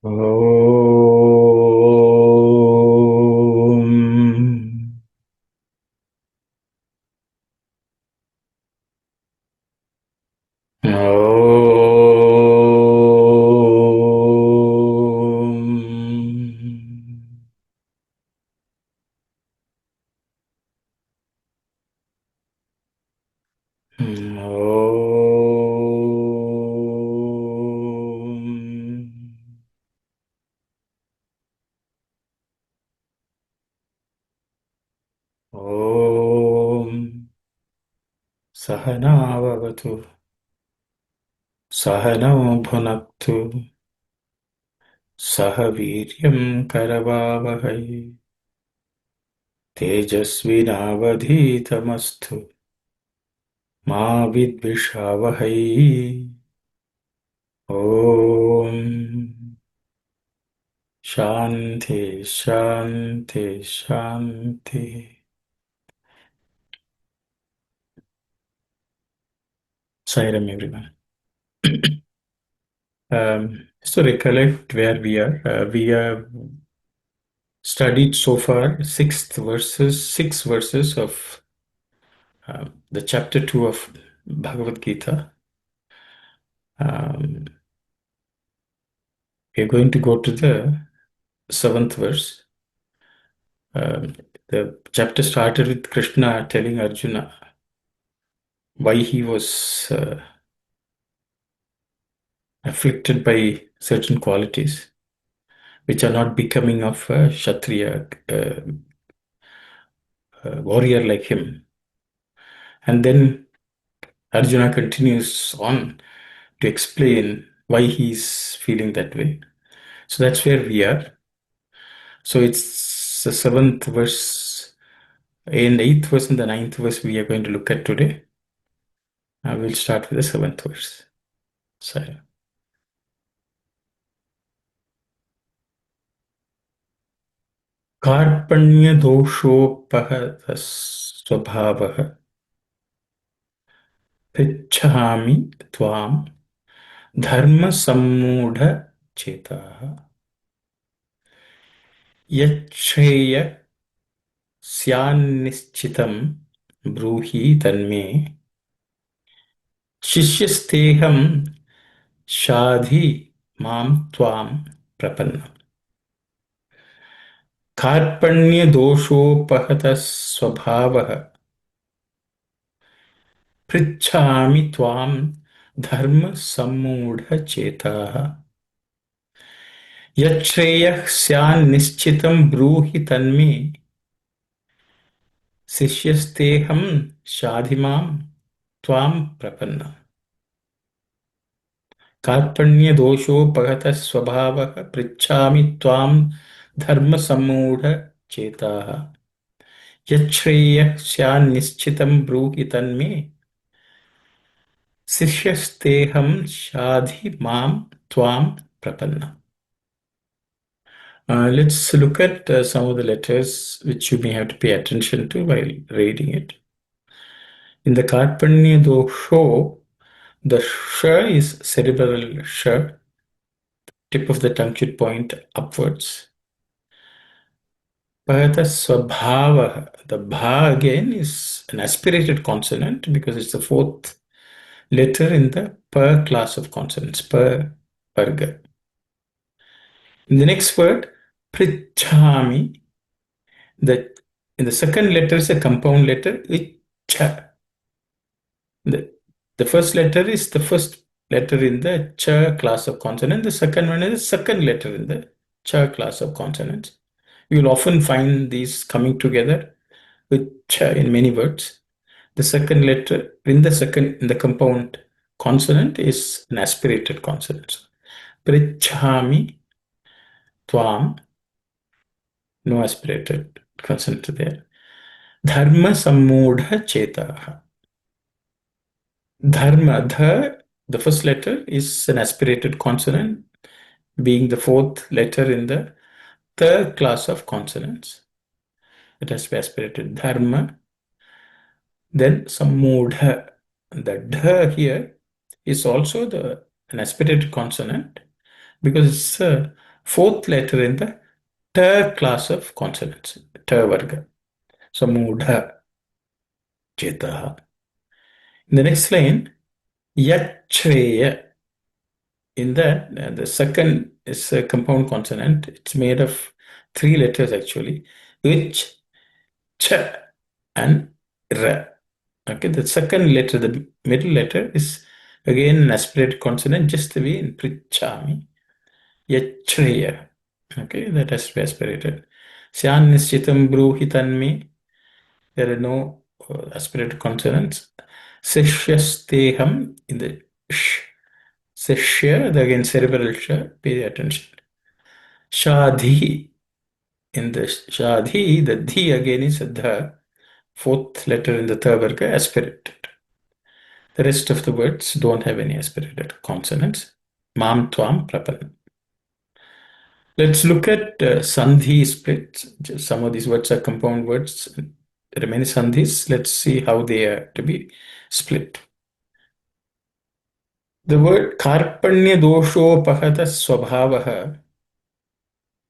Om. Om. Om. Om. Sahana vavatu. Sahana bhunaktu. Saha viryam karavavahai. Tejasvinavadhitamastu. Ma vidvishavahai. Om. Shanti, Shanti, Shanti. Sairam, everyone. Just to recollect where we have studied so far six verses of the chapter 2 of Bhagavad Gita. We're going to go to the seventh verse. The chapter started with Krishna telling Arjuna why he was afflicted by certain qualities which are not becoming of a Kshatriya, warrior like him. And then Arjuna continues on to explain why he's feeling that way. So that's where we are. So it's the seventh verse and eighth verse and the ninth verse we are going to look at today. I will start with the seventh verse. So, कार्पण्यदोषोपहतः स्वभावः पृच्छामि त्वां धर्मसम्मूढचेताः यच्छ्रेयस्यान्निश्चितं ब्रूहि तन्मे शिष्यस्तेऽहं शाधि मां त्वां प्रपन्नम् कार्पण्यदोषोपहतः स्वभावः पृच्छामि त्वां धर्मसम्मूढचेताः यच्छ्रेयः स्यान्निश्चितं ब्रूहि तन्मे शिष्यस्तेऽहं शाधि मां त्वां प्रपन्नम् कार्पण्यदोषोपहतः स्वभावः पृच्छामि त्वां धर्मसम्मूढचेताः यच्छ्रेयः स्यान्निश्चितं ब्रूहि तन्मे शिष्यस्तेऽहं शाधि मां त्वां प्रपन्नम्. Let's look at some of the letters which you may have to pay attention to while reading it. In the Karpanya Dosho, the sh is cerebral sh, tip of the tongue should point upwards. Pahata Swabhava, the Bha again is an aspirated consonant because it's the fourth letter in the Per class of consonants, Per, Varga. In the next word, Prichhami, in the second letter is a compound letter, Icha. The first letter is the first letter in the Cha class of consonant. The second one is the second letter in the Cha class of consonants. You will often find these coming together with Cha in many words. The second letter in the compound consonant is an aspirated consonant. Prichhami, Tvam, no aspirated consonant there. Dharma sammudha chetaha. Dharma, the first letter is an aspirated consonant, being the fourth letter in the third class of consonants. It has to be aspirated. Dharma. Then sammudha. The dha here is also an aspirated consonant because it's a Fourth letter in the ta class of consonants, ta varga. So mudha, chetaha. In the next line, yachreya. In that, the second is a compound consonant. It's made of three letters actually, which, ch, and ra. Okay, the second letter, the middle letter, is again an aspirated consonant, just the way in prichami. Yachreya. Okay, that has to be aspirated. Syan nischitam bruhi tanme. There are no aspirated consonants. Sishyasteham in the sh. Sishya, again cerebral sh. Pay attention. Shadhi in the shadhi, the dhi again is the fourth letter in the third varga, aspirated. The rest of the words don't have any aspirated consonants. Mam, tvam, prapan. Let's look at sandhi splits. Some of these words are compound words. There are many sandhis. Let's see how they are to be split. The word karpanya doshopahata swabhavaha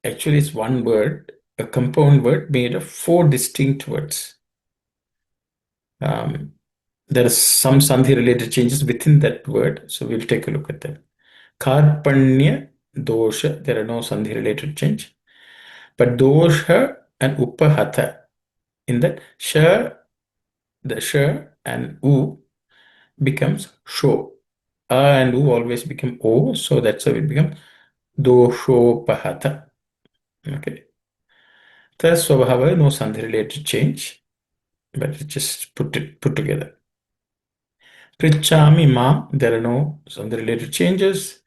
actually is one word, a compound word made of four distinct words. There are some sandhi related changes within that word, so we'll take a look at them. Karpanya dosha, there are no sandhi related change. But dosha and upahata, in that sha, the sha and u becomes sho. A and u always become o, so that's how it becomes doshopahata. Okay. Thus, swabhava, no sandhi related change, but it just put together. Prichami ma, there are no sandhi related changes.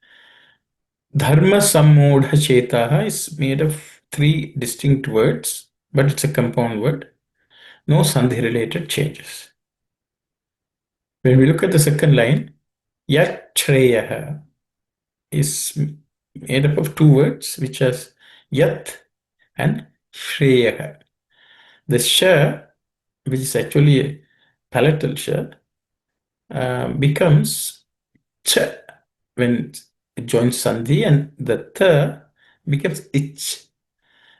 Dharma sammodha chetaha is made of three distinct words, but it's a compound word. No sandhi related changes. When we look at the second line, yachreyaha is made up of two words, which are yat and shreyaha. The sha, which is actually a palatal sha, becomes cha when it joins sandhi, and the tha becomes ich.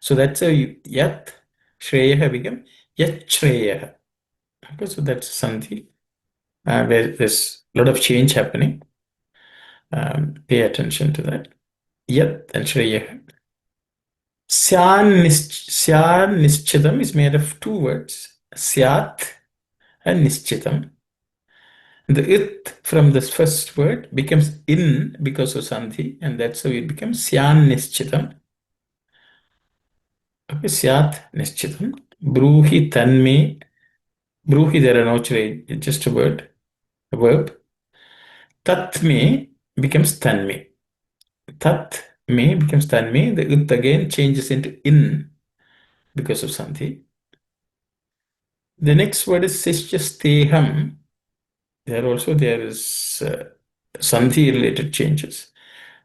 So that's how yat shreyaha becomes yachreyaha. Okay, so that's sandhi, where there's a lot of change happening. Pay attention to that. Yat and shreyaha. Syan nischitam is made of two words, syat and nischitam. The it from this first word becomes in because of sandhi, and that's how it becomes syan nischitam. Okay, syat nischitam. Bruhi tanme. Bruhi, there are no change, it's just a word, a verb. Tat me becomes tanme. Tat me becomes tanme. The it again changes into in because of sandhi. The next word is sishyasteham. There is sandhi related changes.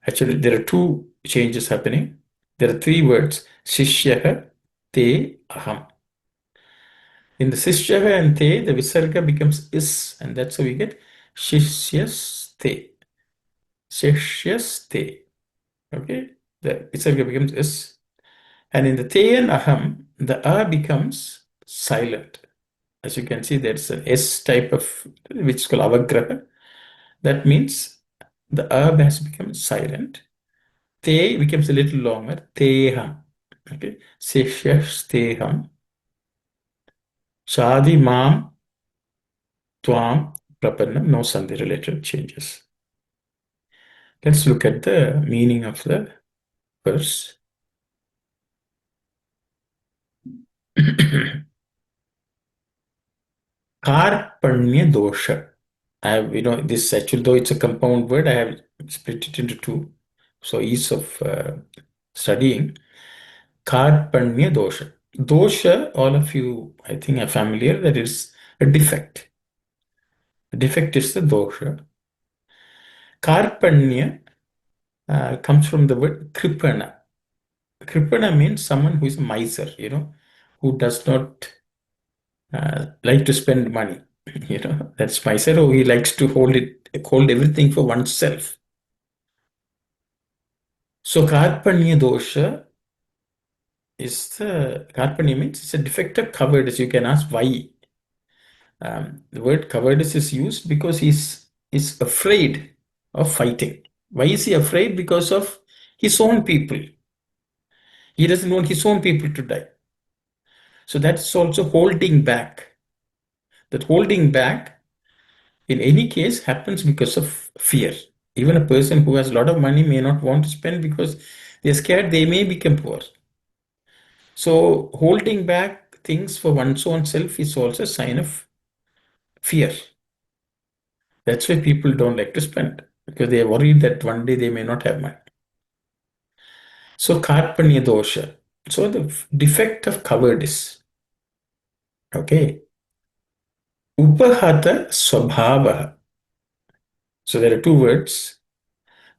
Actually, there are two changes happening. There are three words: shishyaha, te, aham. In the shishyaha and te, the visarga becomes is, and that's how we get shishyas te. Okay, the visarga becomes is, and in the te and aham, the a becomes silent. As you can see, there's an S type of, which is called avagraha. That means the a has become silent. Te becomes a little longer. Teham. Okay. Seshyasteham. Shadi mam tvam prapannam. No sandhi related changes. Let's look at the meaning of the verse. Karpanya dosha. I have, this actually, though it's a compound word, I have split it into two. So ease of studying. Karpanya dosha. Dosha, all of you, I think, are familiar, that is a defect. The defect is the dosha. Karpanya comes from the word kripana. Kripana means someone who is a miser, who does not like to spend money. That's miser, or he likes to hold everything for oneself. So Karpanya dosha Karpanya means it's a defective cowardice. You can ask why. The word cowardice is used because he's afraid of fighting. Why is he afraid? Because of his own people. He doesn't want his own people to die. So that's also holding back. That holding back, in any case, happens because of fear. Even a person who has a lot of money may not want to spend because they're scared they may become poor. So holding back things for one's own self is also a sign of fear. That's why people don't like to spend because they are worried that one day they may not have money. So karpanya dosha. So the defect of cowardice. Okay. Upahata swabhava. So there are two words.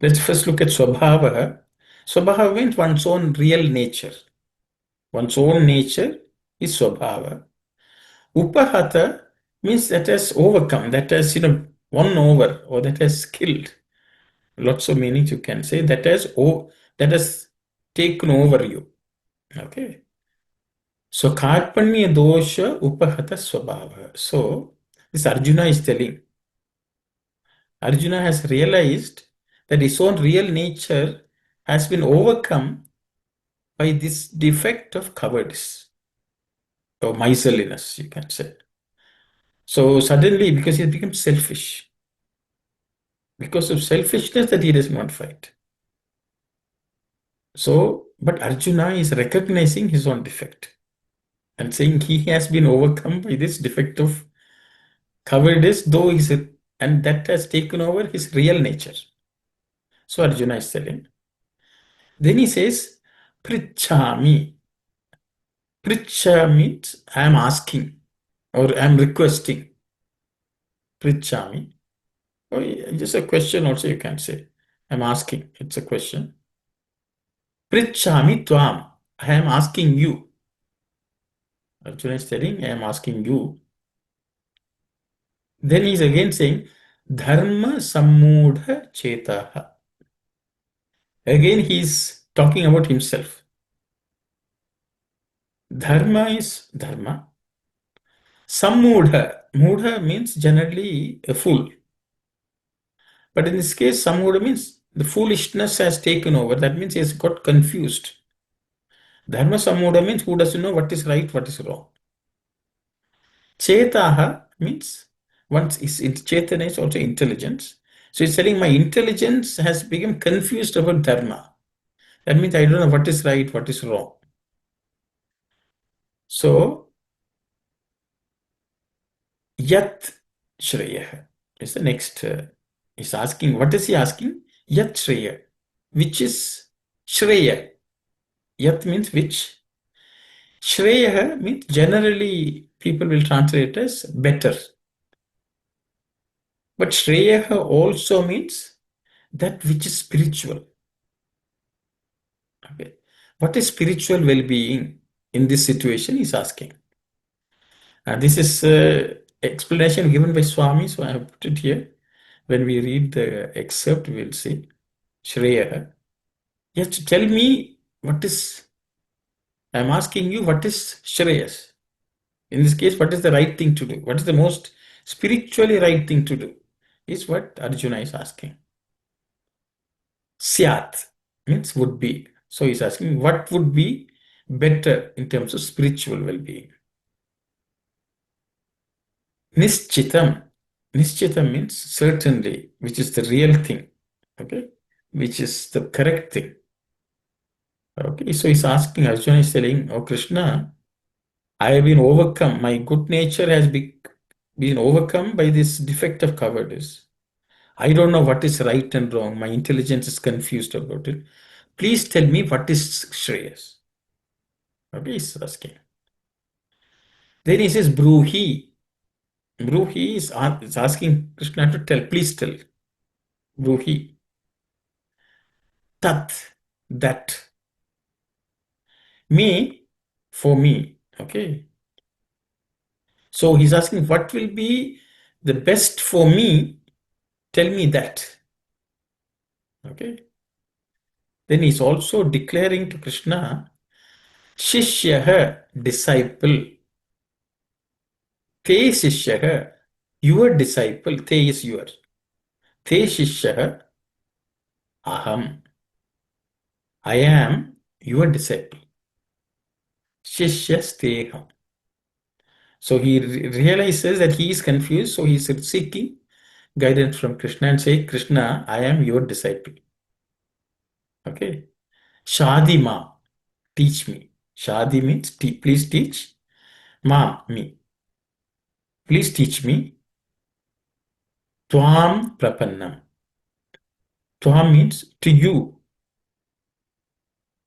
Let's first look at swabhava. Swabhava means one's own real nature. One's own nature is swabhava. Upahata means that has overcome, that has won over, or that has killed. Lots of meanings you can say. That has taken over you. Okay. So karpanya dosha upahata swabhava. So this Arjuna is telling. Arjuna has realized that his own real nature has been overcome by this defect of cowardice or miserliness, you can say. So suddenly, because he has become selfish, because of selfishness that he does not fight. So, but Arjuna is recognizing his own defect and saying he has been overcome by this defect of cowardice, and that has taken over his real nature. So Arjuna is telling. Then he says, Prichami. Pricha means I am asking or I am requesting. Prichami. Or just a question also you can say. I'm asking. It's a question. Prichami tvam. I am asking you. Arjuna is telling, I am asking you. Then he's again saying, Dharma sammudha chetaha. Again, he's talking about himself. Dharma is dharma. Sammudha. Mudha means generally a fool. But in this case, sammudha means the foolishness has taken over. That means he has got confused. Dharma sammudha means who doesn't know what is right, what is wrong. Chetaha means once is Chetana is also intelligence. So he's telling my intelligence has become confused about dharma. That means I don't know what is right, what is wrong. So yat shreya is the next. He's asking, what is he asking? Yat shreya, which is shreya. Yat means which. Shreya means generally people will translate as better. But Shreya also means that which is spiritual. Okay. What is spiritual well-being in this situation is asking. This is explanation given by Swami, so I have put it here. When we read the excerpt, we'll see. Shreya. Yes, tell me what is, I'm asking you what is Shreyas. In this case, what is the right thing to do? What is the most spiritually right thing to do? Is what Arjuna is asking. Syat means would be. So he's asking what would be better in terms of spiritual well-being. Nishchitam. Nishchitam means certainly, which is the real thing. Okay? Which is the correct thing. Okay, so he's asking, Arjuna is telling, oh Krishna, I have been overcome. My good nature has been overcome by this defect of cowardice. I don't know what is right and wrong. My intelligence is confused about it. Please tell me what is Shreyas. Okay, he's asking. Then he says, Bruhi. Bruhi is asking Krishna to tell. Please tell. Bruhi. Tat. That. Me. For me. Okay. So he's asking, what will be the best for me? Tell me that. Okay. then he's also declaring to Krishna, Shishyaha, disciple. Te Shishyaha, your disciple. Te is your. Te Shishyaha, Aham. I am your disciple. Shishyasteham. So he realizes that he is confused, so he's seeking guidance from Krishna and say, Krishna, I am your disciple. Okay. Shadi ma, teach me. Shadi means please teach. Ma, me. Please teach me. Tvam prapannam. Tvam means to you.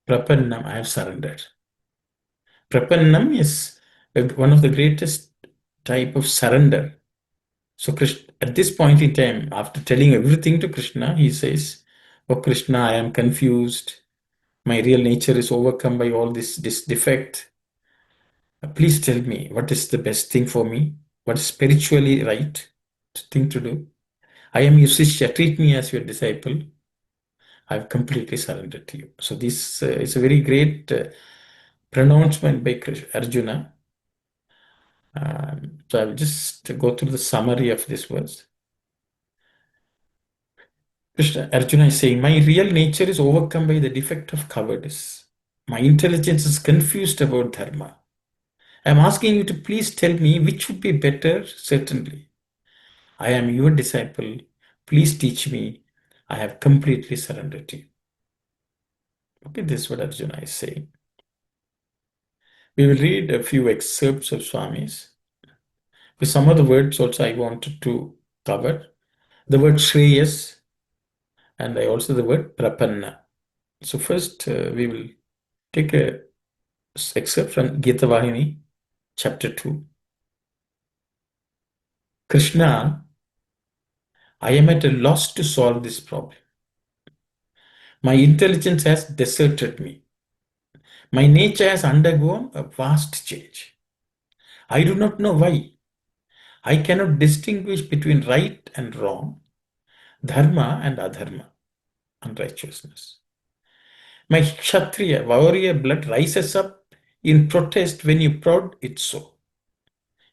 Prapannam, I have surrendered. Prapannam is one of the greatest type of surrender. So Krishna, at this point in time, after telling everything to Krishna, he says, Oh Krishna, I am confused. My real nature is overcome by all this defect. Please tell me what is the best thing for me? What is spiritually right thing to do? I am your Shishya. Treat me as your disciple. I have completely surrendered to you. So this is a very great pronouncement by Arjuna. So I will just go through the summary of this verse. Krishna, Arjuna is saying, my real nature is overcome by the defect of cowardice. My intelligence is confused about dharma. I am asking you to please tell me which would be better, certainly. I am your disciple. Please teach me. I have completely surrendered to you. Okay, this is what Arjuna is saying. We will read a few excerpts of Swami's. With some of the words also I wanted to cover. The word Shreyas and also the word Prapanna. So first we will take a excerpt from Gita Vahini, chapter 2. Krishna, I am at a loss to solve this problem. My intelligence has deserted me. My nature has undergone a vast change. I do not know why. I cannot distinguish between right and wrong, dharma and adharma, unrighteousness. My Kshatriya, warrior blood rises up in protest when you prod it so.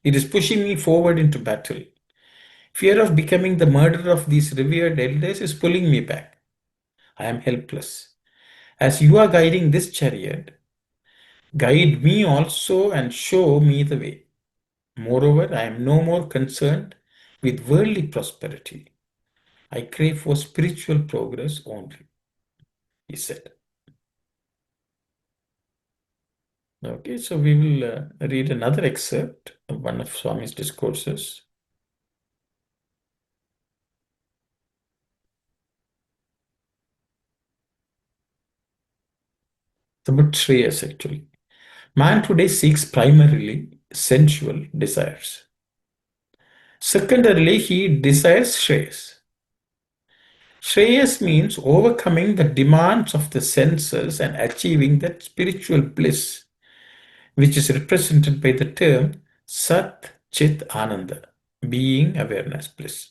It is pushing me forward into battle. Fear of becoming the murderer of these revered elders is pulling me back. I am helpless. As you are guiding this chariot, guide me also and show me the way. Moreover, I am no more concerned with worldly prosperity. I crave for spiritual progress only, he said. Okay, so we will read another excerpt of one of Swami's discourses. It's about Shreyas actually. Man today seeks primarily sensual desires. Secondarily, he desires Shreyas. Shreyas means overcoming the demands of the senses and achieving that spiritual bliss, which is represented by the term Sat Chit Ananda, being awareness bliss.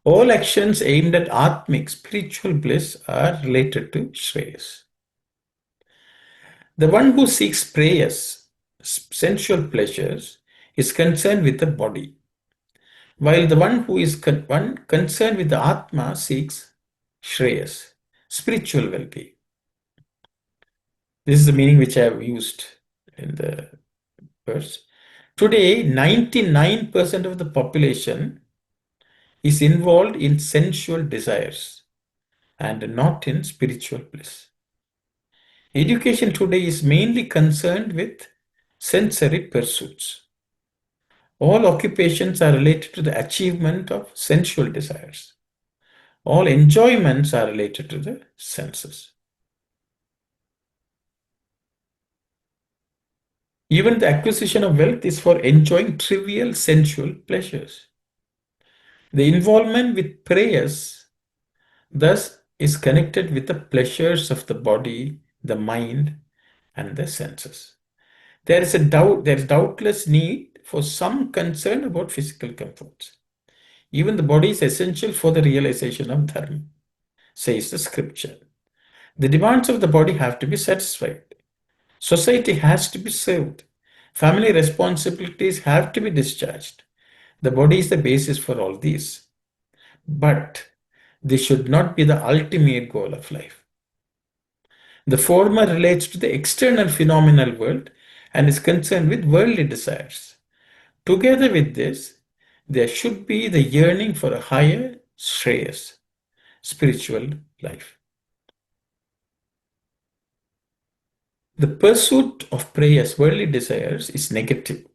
All actions aimed at Atmic spiritual bliss are related to Shreyas. The one who seeks prayers, sensual pleasures, is concerned with the body, while the one who is concerned with the Atma seeks Shreyas, spiritual well-being. This is the meaning which I have used in the verse. Today, 99% of the population is involved in sensual desires and not in spiritual bliss. Education today is mainly concerned with sensory pursuits. All occupations are related to the achievement of sensual desires. All enjoyments are related to the senses. Even the acquisition of wealth is for enjoying trivial sensual pleasures. The involvement with prayers, thus, is connected with the pleasures of the body, the mind, and the senses. There is doubtless need for some concern about physical comforts. Even the body is essential for the realization of dharma, says the scripture. The demands of the body have to be satisfied. Society has to be served. Family responsibilities have to be discharged. The body is the basis for all these. But this should not be the ultimate goal of life. The former relates to the external phenomenal world and is concerned with worldly desires. Together with this, there should be the yearning for a higher shreyas, spiritual life. The pursuit of prayers, worldly desires, is negative.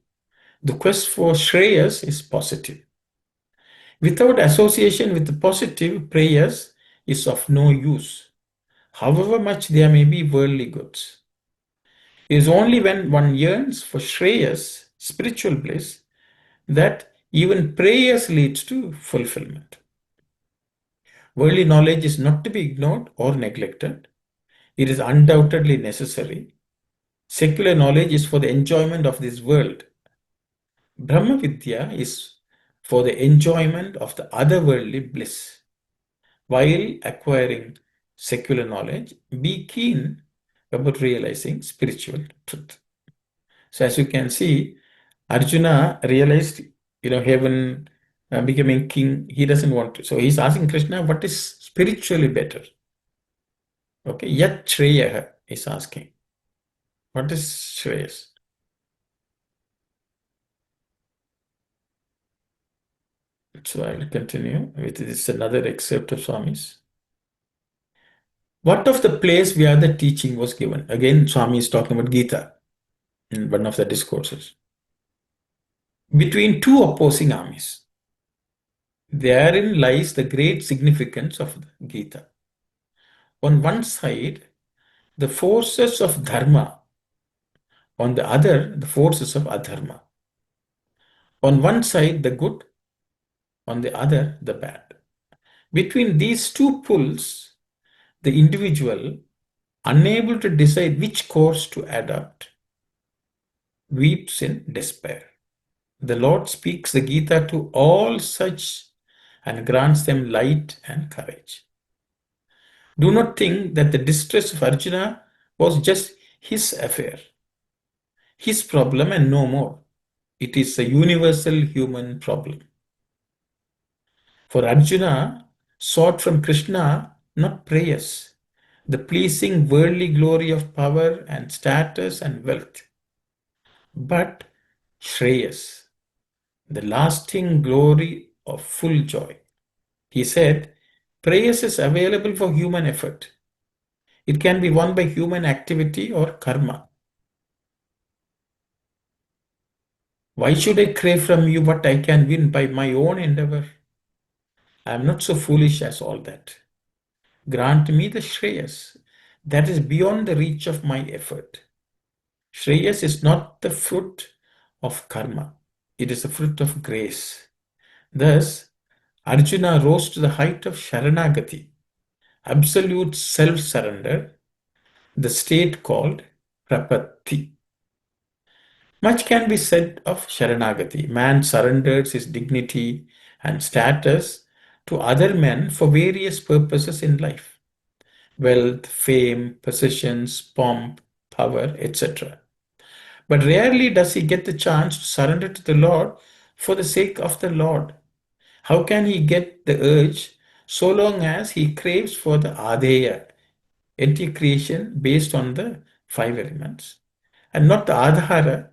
The quest for shreyas is positive. Without association with the positive, prayers is of no use, however much there may be worldly goods. It is only when one yearns for shreyas, spiritual bliss, that even prayers leads to fulfillment. Worldly knowledge is not to be ignored or neglected. It is undoubtedly necessary. Secular knowledge is for the enjoyment of this world. Brahma Vidya is for the enjoyment of the otherworldly bliss. While acquiring secular knowledge, be keen about realizing spiritual truth. So as you can see, Arjuna realized, heaven, becoming king, he doesn't want to. So he's asking Krishna, what is spiritually better? Okay, yat shreya is asking. What is shreyas? So I'll continue with this another excerpt of Swami's. What of the place where the teaching was given? Again, Swami is talking about Gita in one of the discourses. Between two opposing armies. Therein lies the great significance of the Gita. On one side, the forces of dharma, on the other, the forces of adharma. On one side, the good, on the other, the bad. Between these two pulls, the individual, unable to decide which course to adopt, weeps in despair. The Lord speaks the Gita to all such and grants them light and courage. Do not think that the distress of Arjuna was just his affair, his problem and no more. It is a universal human problem. For Arjuna sought from Krishna not prayers, the pleasing worldly glory of power and status and wealth, but Shreyas, the lasting glory of full joy. He said, prayers is available for human effort. It can be won by human activity or karma. Why should I crave from you what I can win by my own endeavor? I am not so foolish as all that. Grant me the Shreyas that is beyond the reach of my effort. Shreyas is not the fruit of karma. It is the fruit of grace. Thus, Arjuna rose to the height of Sharanagati, absolute self-surrender, the state called Prapatti. Much can be said of Sharanagati. Man surrenders his dignity and status to other men for various purposes in life: wealth, fame, possessions, pomp, power, etc. But rarely does he get the chance to surrender to the Lord for the sake of the Lord. How can he get the urge so long as he craves for the Adeya, entity creation based on the five elements, and not the Adhara,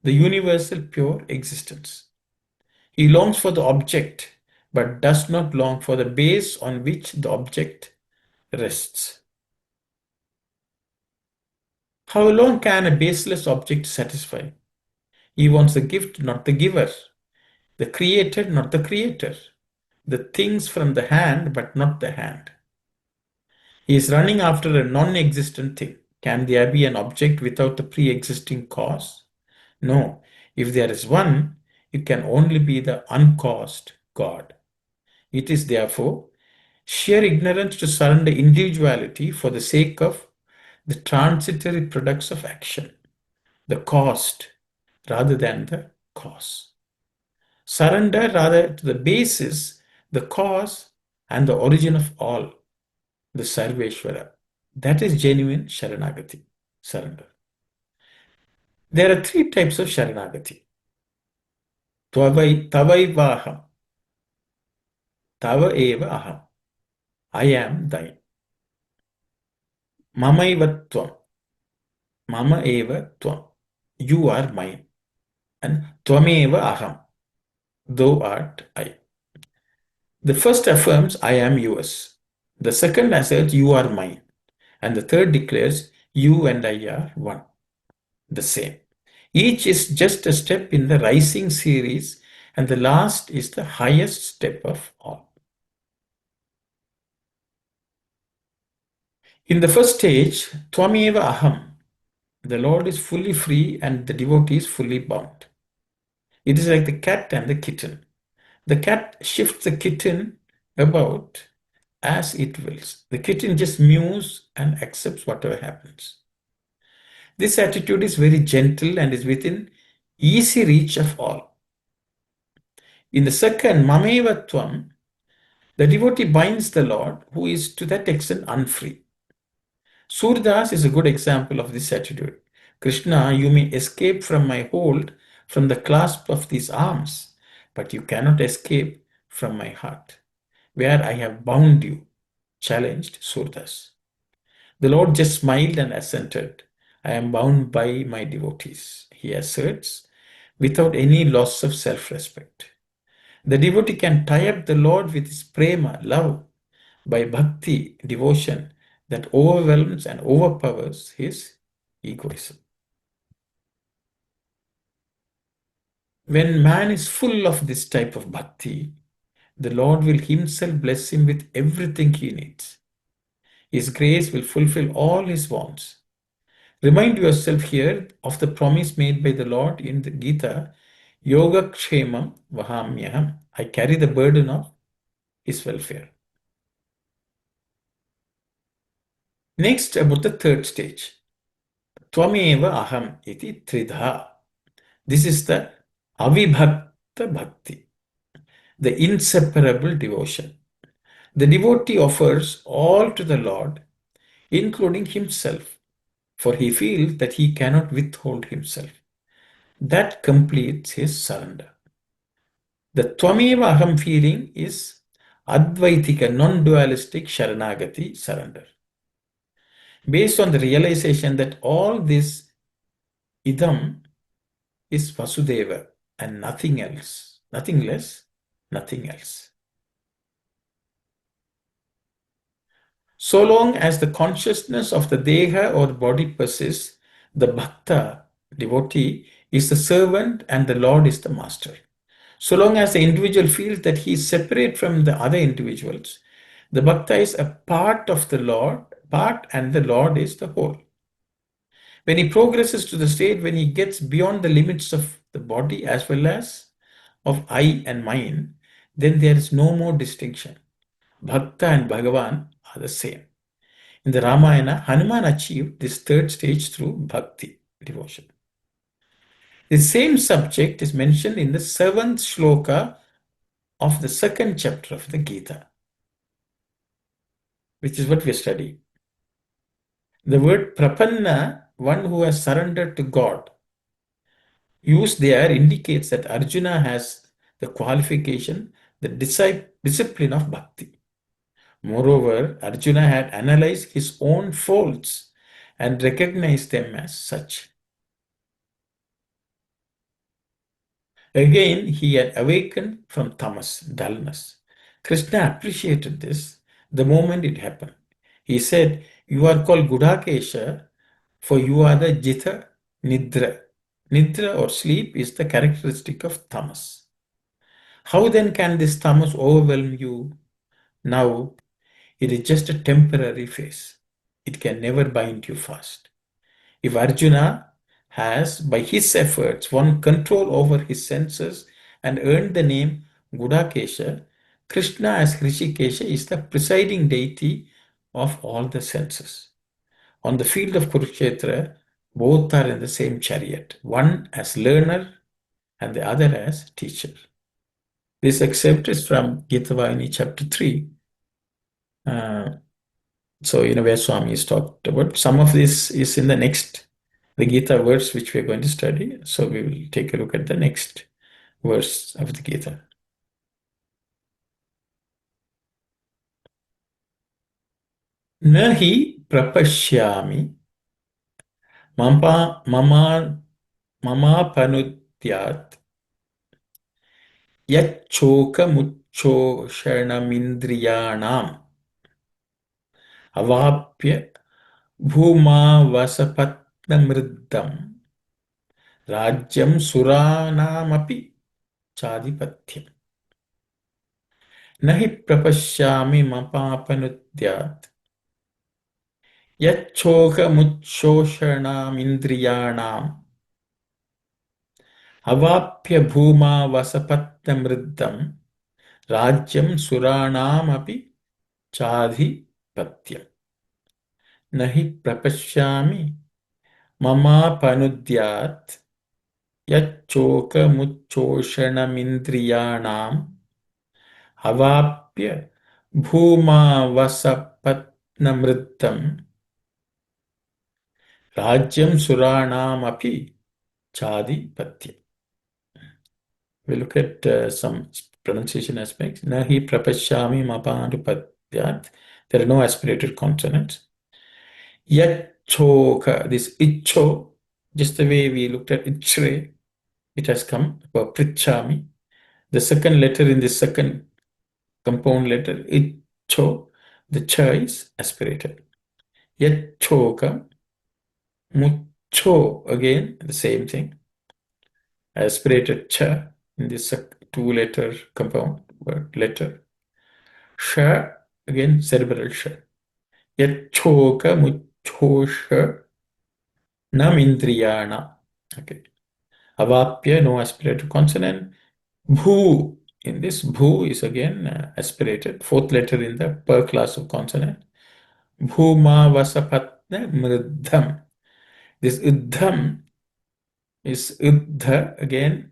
the universal pure existence? He longs for the object, but does not long for the base on which the object rests. How long can a baseless object satisfy? He wants the gift, not the giver, the created, not the creator, the things from the hand, but not the hand. He is running after a non-existent thing. Can there be an object without the pre-existing cause? No. If there is one, it can only be the uncaused God. It is therefore sheer ignorance to surrender individuality for the sake of the transitory products of action, the cost rather than the cause. Surrender rather to the basis, the cause, and the origin of all, the Sarveshwara. That is genuine Sharanagati, surrender. There are three types of Sharanagati. Tavai Tava eva aham. I am thine. Mamaiva tvam. Mama eva tvam. You are mine. And tvameva aham. Thou art I. The first affirms, I am yours. The second asserts, you are mine. And the third declares, you and I are one, the same. Each is just a step in the rising series, and the last is the highest step of all. In the first stage, Tvameva Aham, the Lord is fully free and the devotee is fully bound. It is like the cat and the kitten. The cat shifts the kitten about as it wills. The kitten just mews and accepts whatever happens. This attitude is very gentle and is within easy reach of all. In the second, Mameva Tvam, the devotee binds the Lord, who is to that extent unfree. Surdas is a good example of this attitude. Krishna, you may escape from my hold, from the clasp of these arms, but you cannot escape from my heart, where I have bound you, challenged Surdas. The Lord just smiled and assented. I am bound by my devotees, he asserts, without any loss of self-respect. The devotee can tie up the Lord with his prema, love, by bhakti, devotion, that overwhelms and overpowers his egoism. When man is full of this type of bhakti, the Lord will himself bless him with everything he needs. His grace will fulfill all his wants. Remind yourself here of the promise made by the Lord in the Gita, Yoga Kshemam Vahamyaham. I carry the burden of his welfare. Next, about the third stage. Tvameva aham iti tridha. This is the avibhakta bhakti, the inseparable devotion. The devotee offers all to the Lord, including himself, for he feels that he cannot withhold himself. That completes his surrender. The Tvameva aham feeling is Advaitika, non-dualistic Sharanagati surrender. Based on the realization that all this idam is Vasudeva and nothing else, nothing less, nothing else. So long as the consciousness of the Deha or body persists, the Bhakta, devotee, is the servant and the Lord is the master. So long as the individual feels that he is separate from the other individuals, the Bhakta is a part of the Lord, part, and the Lord is the whole. When he progresses to the state when he gets beyond the limits of the body as well as of I and mine, then there is no more distinction. Bhakta and Bhagavan are the same. In the Ramayana, Hanuman achieved this third stage through bhakti, devotion. The same subject is mentioned in the seventh shloka of the second chapter of the Gita, which is what we study. The word prapanna, one who has surrendered to God, used there indicates that Arjuna has the qualification, the discipline of bhakti. Moreover, Arjuna had analyzed his own faults and recognized them as such. Again, he had awakened from tamas, dullness. Krishna appreciated this the moment it happened. He said, you are called Gudakesha, for you are the Jitha Nidra. Nidra or sleep is the characteristic of tamas. How then can this tamas overwhelm you? Now, it is just a temporary phase. It can never bind you fast. If Arjuna has, by his efforts, won control over his senses and earned the name Gudakesha, Krishna as Hrishikesha is the presiding deity of all the senses. On the field of Kurukshetra, both are in the same chariot, one as learner and the other as teacher. This excerpt is from Gita Vayani chapter 3. So, where Swami is talked about. Some of this is in the Gita verse which we're going to study. So we will take a look at the next verse of the Gita. Nahi prapashyami mama mama mamapanudyat yacchokamuccoshanamindriyanam avapya भूमावसपत्नमृद्धं राज्यं सुराणामपि चाधिपत्यम् न हि प्रपश्यामि मपापनुद्यात् यच्छोकमुच्छोषणामिन्द्रियाणाम् अवाप्य भूमावसपत्नमृद्धं राज्यं सुराणामपि चाधिपत्यम् न हि प्रपश्यामि ममापनुद्यात् यच्चोकमुच्चोषणमिन्द्रियाणाम् अवाप्य भूमावसपत्नमृद्धं राज्यं सुराणामपि चाधिपत्यम्. We look at some pronunciation aspects. Nahi prapashyami mapanupadyat. There are no aspirated consonants. Yachoka, this icho, just the way we looked at ichre, it has come for prichami. The second letter in the second compound letter, icho, the cha is aspirated. Yachoka, mucho, again, the same thing. Aspirated cha in this two-letter compound word letter. Sha, again, cerebral sha. Yachoka, muchosha, namindriyana. Okay. Avapya, no aspirated consonant. Bhu, in this bhu is again aspirated, fourth letter in the per class of consonant. Bhuma vasapatna mriddham. This uddham is uddha, again,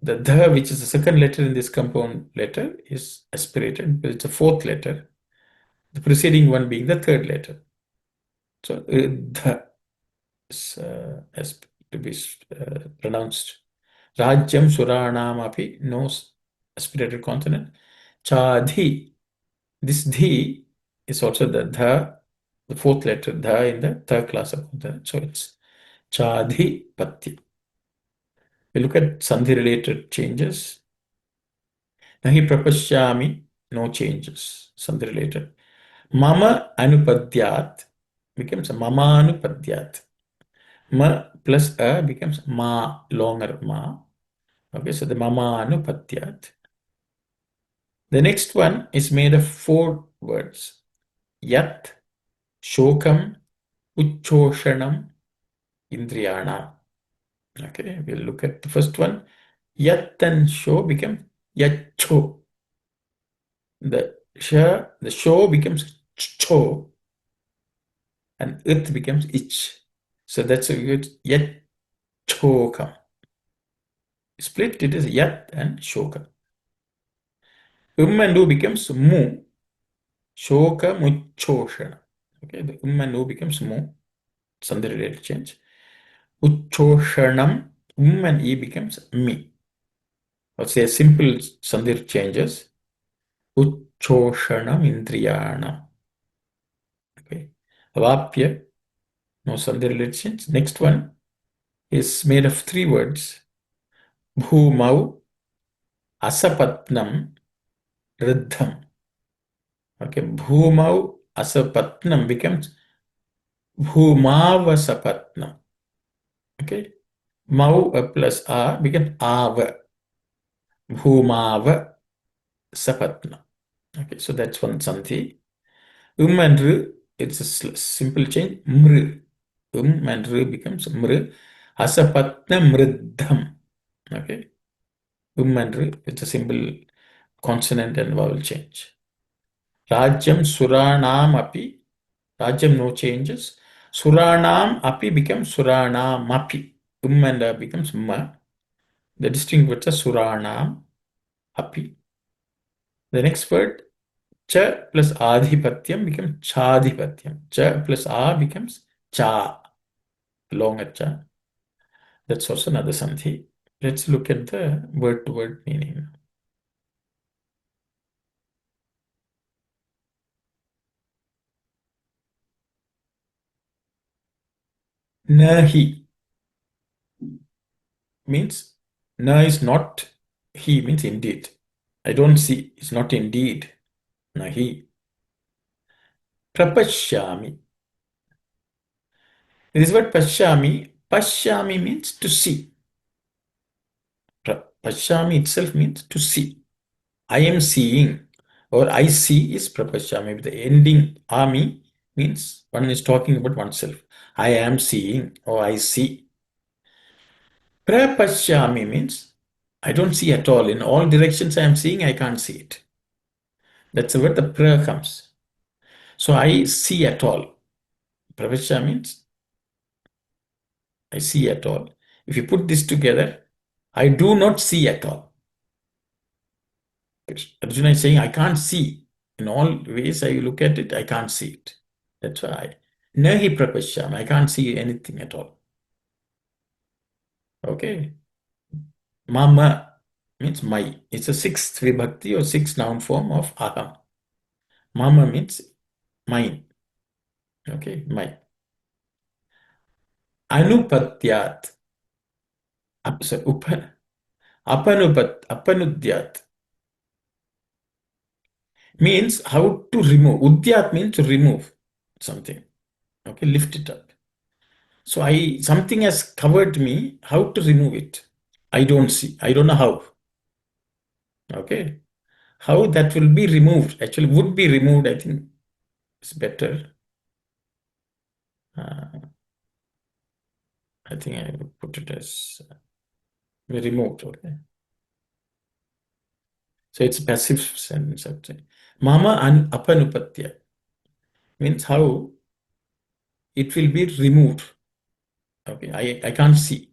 the dha, which is the second letter in this compound letter, is aspirated, but it's a fourth letter, the preceding one being the third letter. So uddha is to be pronounced. Rajyam suranam api, no aspirated consonant. Chadhi, this dhi is also the dha, the fourth letter dha in the third class of consonant. So it's chadhi patti. We look at sandhi related changes. Nahi prapashyami, no changes, sandhi related. Mama anupadyat becomes mama anupadyat. Ma plus a becomes ma, longer ma. Okay, so the mama anupadyat. The next one is made of four words. Yat, shokam, uchoshanam, indriyana. Okay, we'll look at the first one. Yat and sho become yacho. The sho becomes cho, and it becomes ich. So that's a good yat chokam. Split, it is yat and shokam. And u becomes mu. Shoka muchoshana. Okay, the and u becomes mu. Sandhi related change. Uchoshanam, and e becomes mi. Let's say simple sandhi changes. Uchoshanam indriyana. Okay. Avapya, no sandhi related change. Next one is made of three words. Bhumau, asapatnam, riddham. Okay, Bhumau asapatnam becomes Bhumavasapatnam. Okay, Mau plus A becomes Ava. Bhumava sapatnam. Okay, so that's one sandhi. And R, it's a simple change. Mr. And R becomes Mr. Asapatnam mriddham. Okay, and R, it's a simple consonant and vowel change. Rajyam suranam api. Rajyam, no changes. Suranam api becomes suranam api. And A becomes ma. The distinct words are suranam api. The next word, Cha plus adhipatyam becomes chadhipatyam. Cha plus a becomes cha, longer cha. That's also another sandhi. Let's look at the word-to-word meaning. Nahi means na is not, he means indeed. I don't see, it's not indeed. Nahi. Prapashyami. This word pashyami, pashyami means to see. Pashyami itself means to see. I am seeing or I see is prapashyami. The ending ami means one is talking about oneself. I am seeing or I see. Prapashyami means I don't see at all. In all directions I am seeing, I can't see it. That's where the pra comes. So I see at all. Prapasya means I see at all. If you put this together, I do not see at all. Arjuna is saying, I can't see. In all ways I look at it, I can't see it. That's why Nahi Prapashyam, I can't see anything at all. Okay. Mama means my. It's a sixth vibhakti or sixth noun form of aham. Mama means mine. Okay, my. Anupatyat. So, apanudyat means how to remove. Udyat means to remove something. Okay, lift it up. So something has covered me. How to remove it? I don't see. I don't know how. Okay, how that will be removed? Actually, would be removed. I think it's better. I think I would put it as removed. Okay, so it's passive sentence. Actually. Mama and apanupatya means how it will be removed. Okay, I can't see.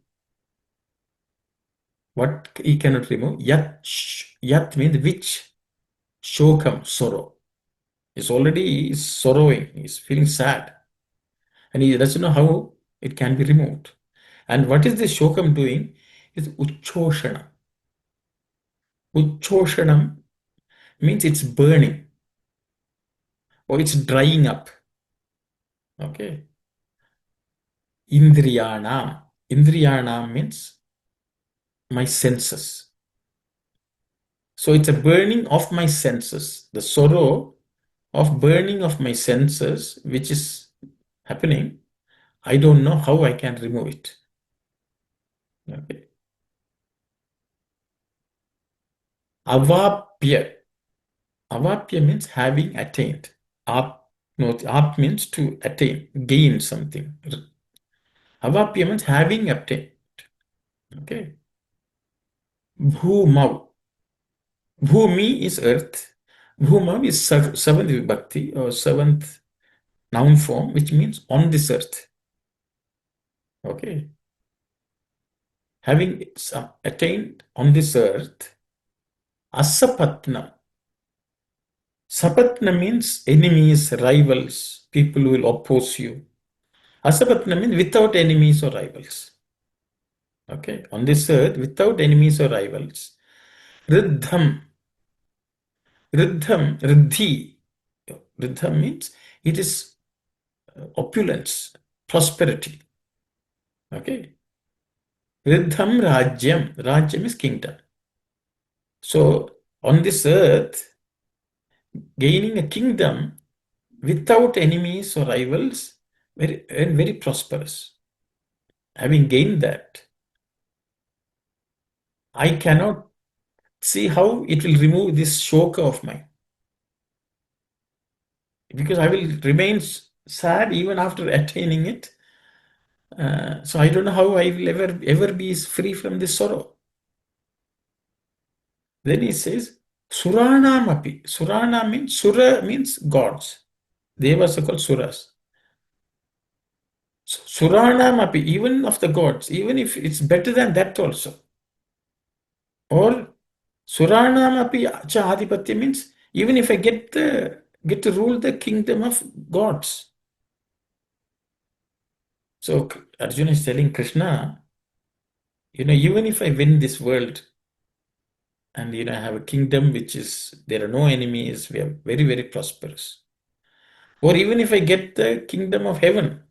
What he cannot remove? Yat means which? Shokam, sorrow. He's already sorrowing, he's feeling sad, and he doesn't know how it can be removed. And what is the shokam doing? It's uchoshanam. Uchoshanam means it's burning or it's drying up. Okay. Indriyanam. Indriyanam means my senses. So it's a burning of my senses. The sorrow of burning of my senses, which is happening, I don't know how I can remove it. Okay. Avapya. Avapya means having attained. Ap, no, ap means to attain, gain something. Avapya means having obtained. Okay. Bhumav. Bhumi is earth. Bhumav is seventh vibhakti or seventh noun form, which means on this earth. Okay. Having attained on this earth, asapatna. Sapatna means enemies, rivals, people who will oppose you. Asapatna means without enemies or rivals. Okay, on this earth, without enemies or rivals. Riddham. Riddham, riddhi. Riddham means it is opulence, prosperity. Okay. Riddham rajyam. Rajyam is kingdom. So on this earth, gaining a kingdom without enemies or rivals, very prosperous. Having gained that, I cannot see how it will remove this shoka of mine. Because I will remain sad even after attaining it. So I don't know how I will ever be free from this sorrow. Then he says, Suranam api. Surana means, Sura means gods. Devas are called Suras. So, Suranam api, even of the gods, even if it's better than that also. Or Suranam api cha adipatya means Even if I get to rule the kingdom of gods. So Arjuna is telling Krishna, even if I win this world and have a kingdom which is there are no enemies, we are very, very prosperous. Or even if I get the kingdom of heaven,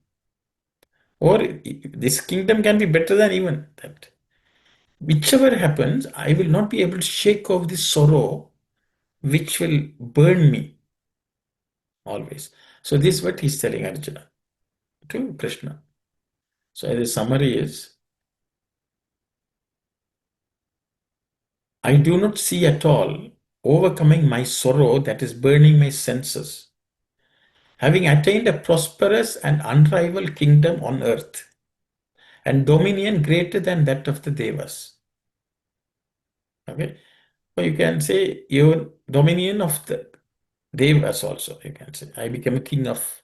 or this kingdom can be better than even that. Whichever happens, I will not be able to shake off this sorrow which will burn me always. So this is what he's telling Arjuna to Krishna. So the summary is, I do not see at all overcoming my sorrow that is burning my senses, having attained a prosperous and unrivaled kingdom on earth, and dominion greater than that of the Devas. Okay, so you can say your dominion of the Devas also, you can say. I became a king of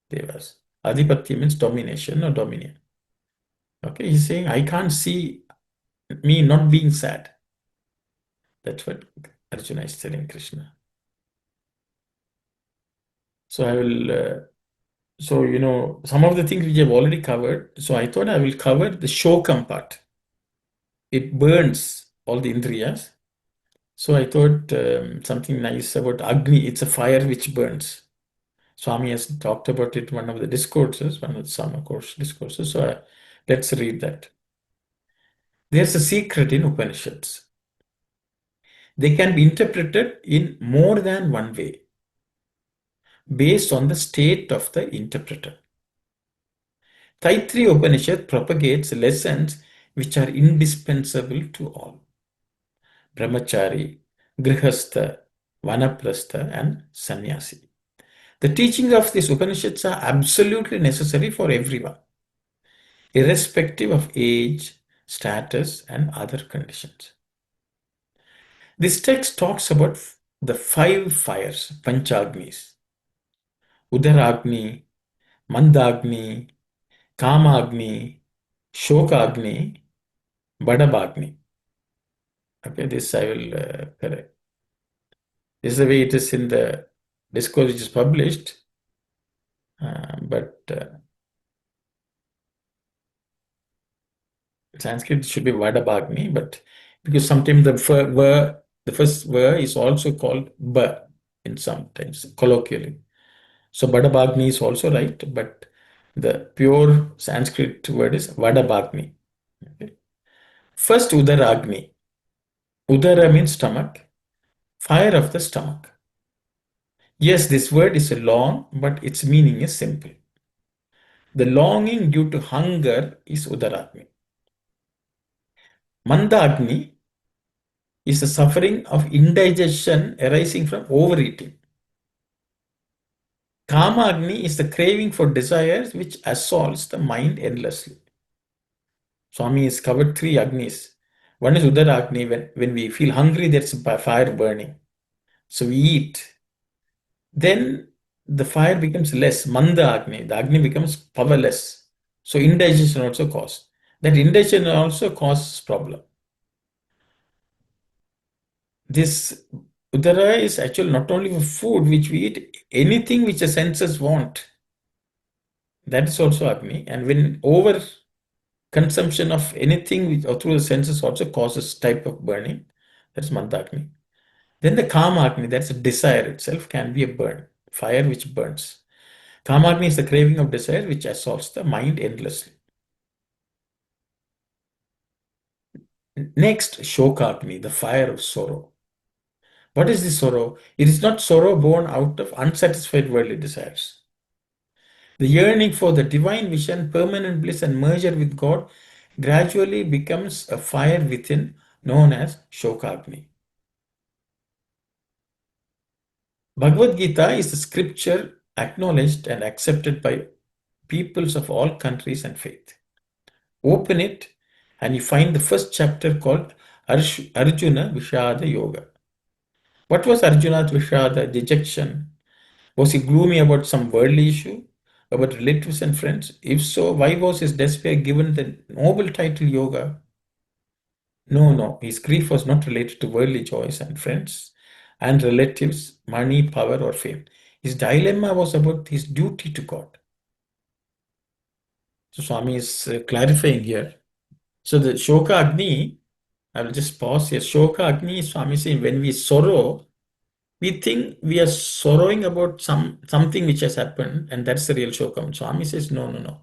Devas. Adipatya means domination or dominion. Okay, he's saying, I can't see me not being sad. That's what Arjuna is telling Krishna. So I will, some of the things which I've already covered. So I thought I will cover the shokam part. It burns all the indriyas. So I thought something nice about Agni. It's a fire which burns. Swami has talked about it in one of the discourses, one of the Sama course discourses. So let's read that. There's a secret in Upanishads. They can be interpreted in more than one way based on the state of the interpreter. Taittiriya Upanishad propagates lessons which are indispensable to all. Brahmachari, Grihastha, Vanaprastha, and Sannyasi. The teachings of these Upanishads are absolutely necessary for everyone, irrespective of age, status, and other conditions. This text talks about the 5 fires, Panchagnis, Udaragni, Mandagni, Kamagni, Shokagni, Badabagni. Okay, this I will correct. This is the way it is in the discourse which is published, but Sanskrit should be Vadabagni, but because sometimes the first ver is also called ba in sometimes colloquially. So Vadabagni is also right, but the pure Sanskrit word is Vadabagni. Okay. First Udaragni. Udara means stomach, fire of the stomach. Yes, this word is long, but its meaning is simple. The longing due to hunger is Udaragni. Mandagni is the suffering of indigestion arising from overeating. Kamagni is the craving for desires which assaults the mind endlessly. Swami has covered 3 Agnis. One is Udaragni, when we feel hungry, there's a fire burning. So we eat. Then the fire becomes less, Manda Agni. The Agni becomes powerless. So indigestion also causes. That indigestion also causes problem. This Udara is actually not only for food which we eat, anything which the senses want. That is also Agni. And when over consumption of anything or through the senses also causes type of burning, that's Mandagni. Then the Kamagni, that's a desire itself, can be a burn, fire which burns. Kamagni is the craving of desire which assaults the mind endlessly. Next, Shokagni, the fire of sorrow. What is this sorrow? It is not sorrow born out of unsatisfied worldly desires. The yearning for the divine vision, permanent bliss, and merger with God gradually becomes a fire within known as Shokagni. Bhagavad Gita is the scripture acknowledged and accepted by peoples of all countries and faith. Open it and you find the first chapter called Arjuna Vishada Yoga. What was Arjuna's Vishada, dejection? Was he gloomy about some worldly issue, about relatives and friends? If so, why was his despair given the noble title Yoga? No, his grief was not related to worldly joys and friends, and relatives, money, power, or fame. His dilemma was about his duty to God. So Swami is clarifying here. So the Shoka Agni, I will just pause here. Shoka Agni, Swami saying, when we sorrow, we think we are sorrowing about something which has happened, and that's the real Shokam. Swami says, no, no, no.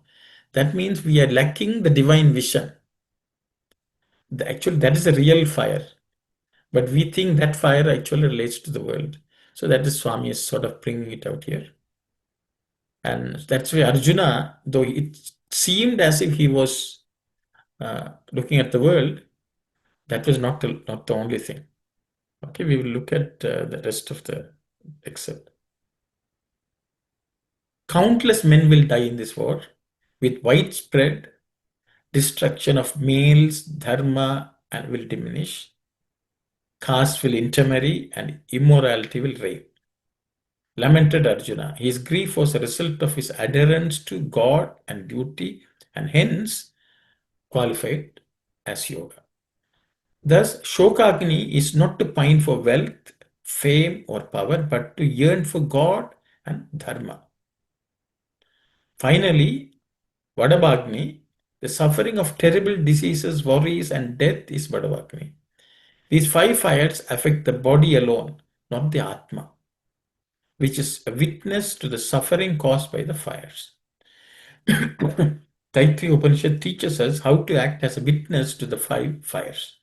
That means we are lacking the divine vision. Actually, that is the real fire. But we think that fire actually relates to the world. So that is Swami is sort of bringing it out here. And that's why Arjuna, though it seemed as if he was looking at the world, that was not the only thing. Okay, we will look at the rest of the excerpt. Countless men will die in this war with widespread destruction of males, dharma, and will diminish. Caste will intermarry and immorality will reign. Lamented Arjuna. His grief was a result of his adherence to God and duty, and hence qualified as yoga. Thus, Shokagni is not to pine for wealth, fame, or power, but to yearn for God and Dharma. Finally, Vadabhagni, the suffering of terrible diseases, worries, and death is Vadabhagni. These five fires affect the body alone, not the Atma, which is a witness to the suffering caused by the fires. Taittiriya Upanishad teaches us how to act as a witness to the five fires.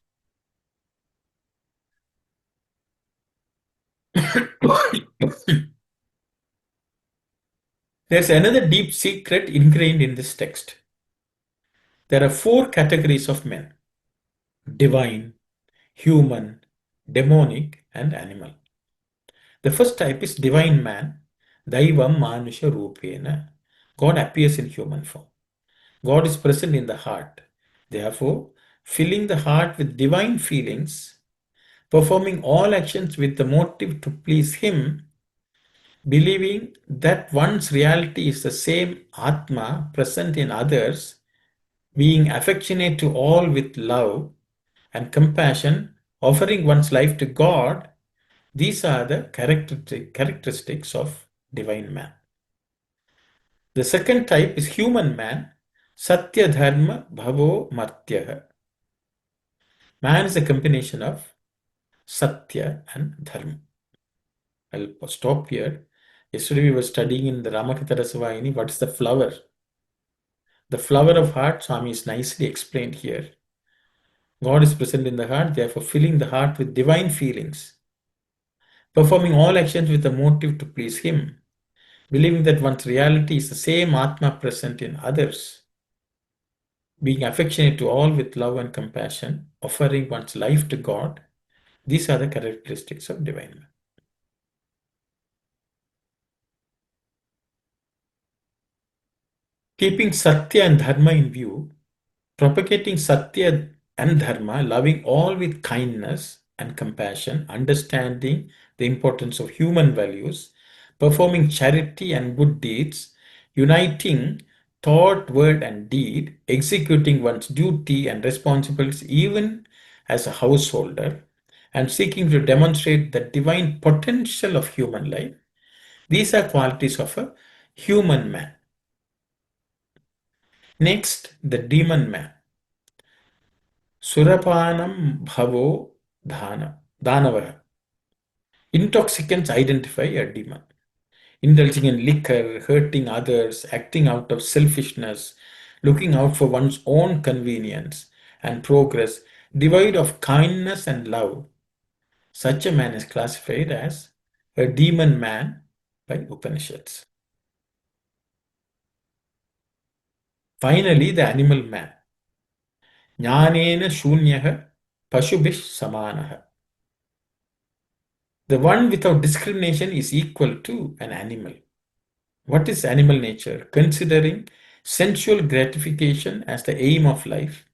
There's another deep secret ingrained in this text. There are four categories of men: divine, human, demonic, and animal. The first type is divine man, Daivam Manusha Rupena. God appears in human form. God is present in the heart. Therefore, filling the heart with divine feelings, performing all actions with the motive to please Him, believing that one's reality is the same Atma present in others, being affectionate to all with love and compassion, offering one's life to God, these are the characteristics of divine man. The second type is human man, Satya Dharma Bhavo Martyaha. Man is a combination of Satya and Dharma. I'll stop here. Yesterday we were studying in the Ramakatha Rasavayini, what is the flower? The flower of heart, Swami is nicely explained here. God is present in the heart, therefore filling the heart with divine feelings, performing all actions with a motive to please Him, believing that one's reality is the same Atma present in others, being affectionate to all with love and compassion, offering one's life to God. These are the characteristics of divine man. Keeping Satya and Dharma in view, propagating Satya and Dharma, loving all with kindness and compassion, understanding the importance of human values, performing charity and good deeds, uniting thought, word, and deed, executing one's duty and responsibilities even as a householder, and seeking to demonstrate the divine potential of human life. These are qualities of a human man. Next, the demon man. Surapanam bhavo danava. Intoxicants identify a demon. Indulging in liquor, hurting others, acting out of selfishness, looking out for one's own convenience and progress, devoid of kindness and love. Such a man is classified as a demon man by Upanishads. Finally, the animal man. Jnanena shunyaha pashubhish samanaha. The one without discrimination is equal to an animal. What is animal nature? Considering sensual gratification as the aim of life,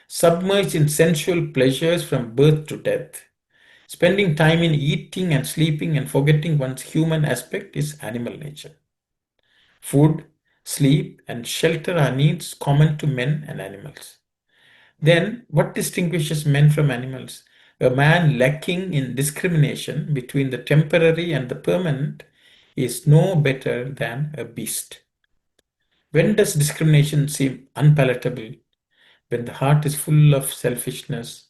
submerged in sensual pleasures from birth to death, spending time in eating and sleeping and forgetting one's human aspect is animal nature. Food, sleep, and shelter are needs common to men and animals. Then, what distinguishes men from animals? A man lacking in discrimination between the temporary and the permanent is no better than a beast. When does discrimination seem unpalatable? When the heart is full of selfishness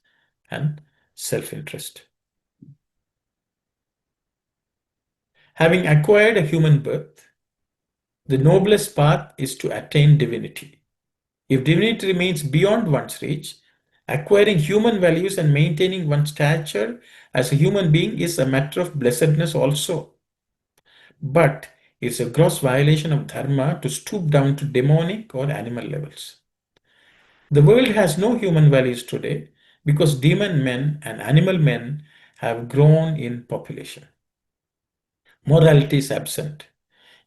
and self interest. Having acquired a human birth, the noblest path is to attain divinity. If divinity remains beyond one's reach, acquiring human values and maintaining one's stature as a human being is a matter of blessedness also. But it's a gross violation of dharma to stoop down to demonic or animal levels. The world has no human values today because demon men and animal men have grown in population. Morality is absent.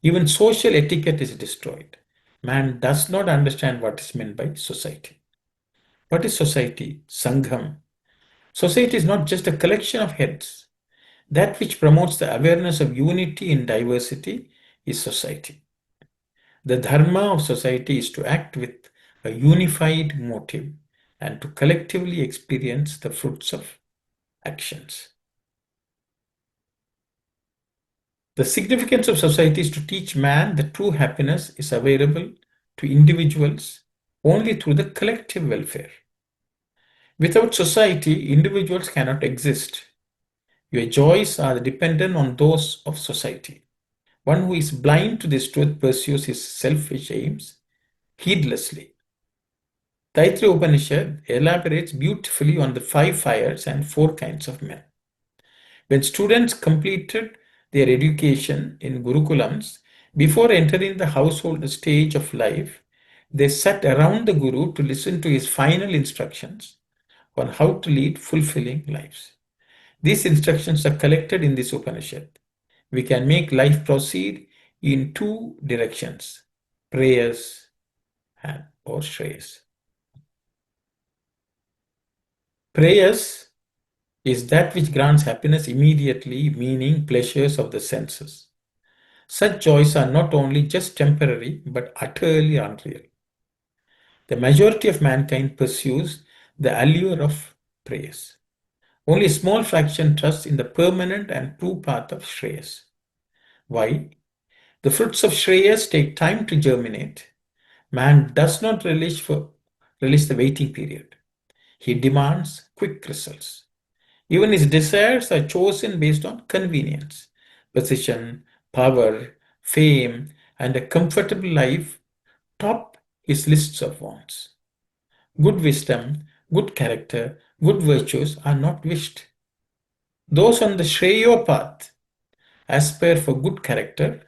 Even social etiquette is destroyed. Man does not understand what is meant by society. What is society? Sangham. Society is not just a collection of heads. That which promotes the awareness of unity in diversity is society. The dharma of society is to act with a unified motive and to collectively experience the fruits of actions. The significance of society is to teach man that true happiness is available to individuals only through the collective welfare. Without society, individuals cannot exist. Your joys are dependent on those of society. One who is blind to this truth pursues his selfish aims heedlessly. Taittiriya Upanishad elaborates beautifully on the five fires and four kinds of men. When students completed their education in Gurukulams, before entering the household stage of life, they sat around the Guru to listen to his final instructions on how to lead fulfilling lives. These instructions are collected in this Upanishad. We can make life proceed in two directions, prayers and or shreyas. Prayers is that which grants happiness immediately, meaning pleasures of the senses. Such joys are not only just temporary but utterly unreal. The majority of mankind pursues the allure of prayers. Only a small fraction trusts in the permanent and true path of Shreyas. Why? The fruits of Shreyas take time to germinate. Man does not relish the waiting period. He demands quick results. Even his desires are chosen based on convenience. Position, power, fame, and a comfortable life top his lists of wants. Good wisdom, good character, good virtues are not wished. Those on the Shreyo path aspire for good character,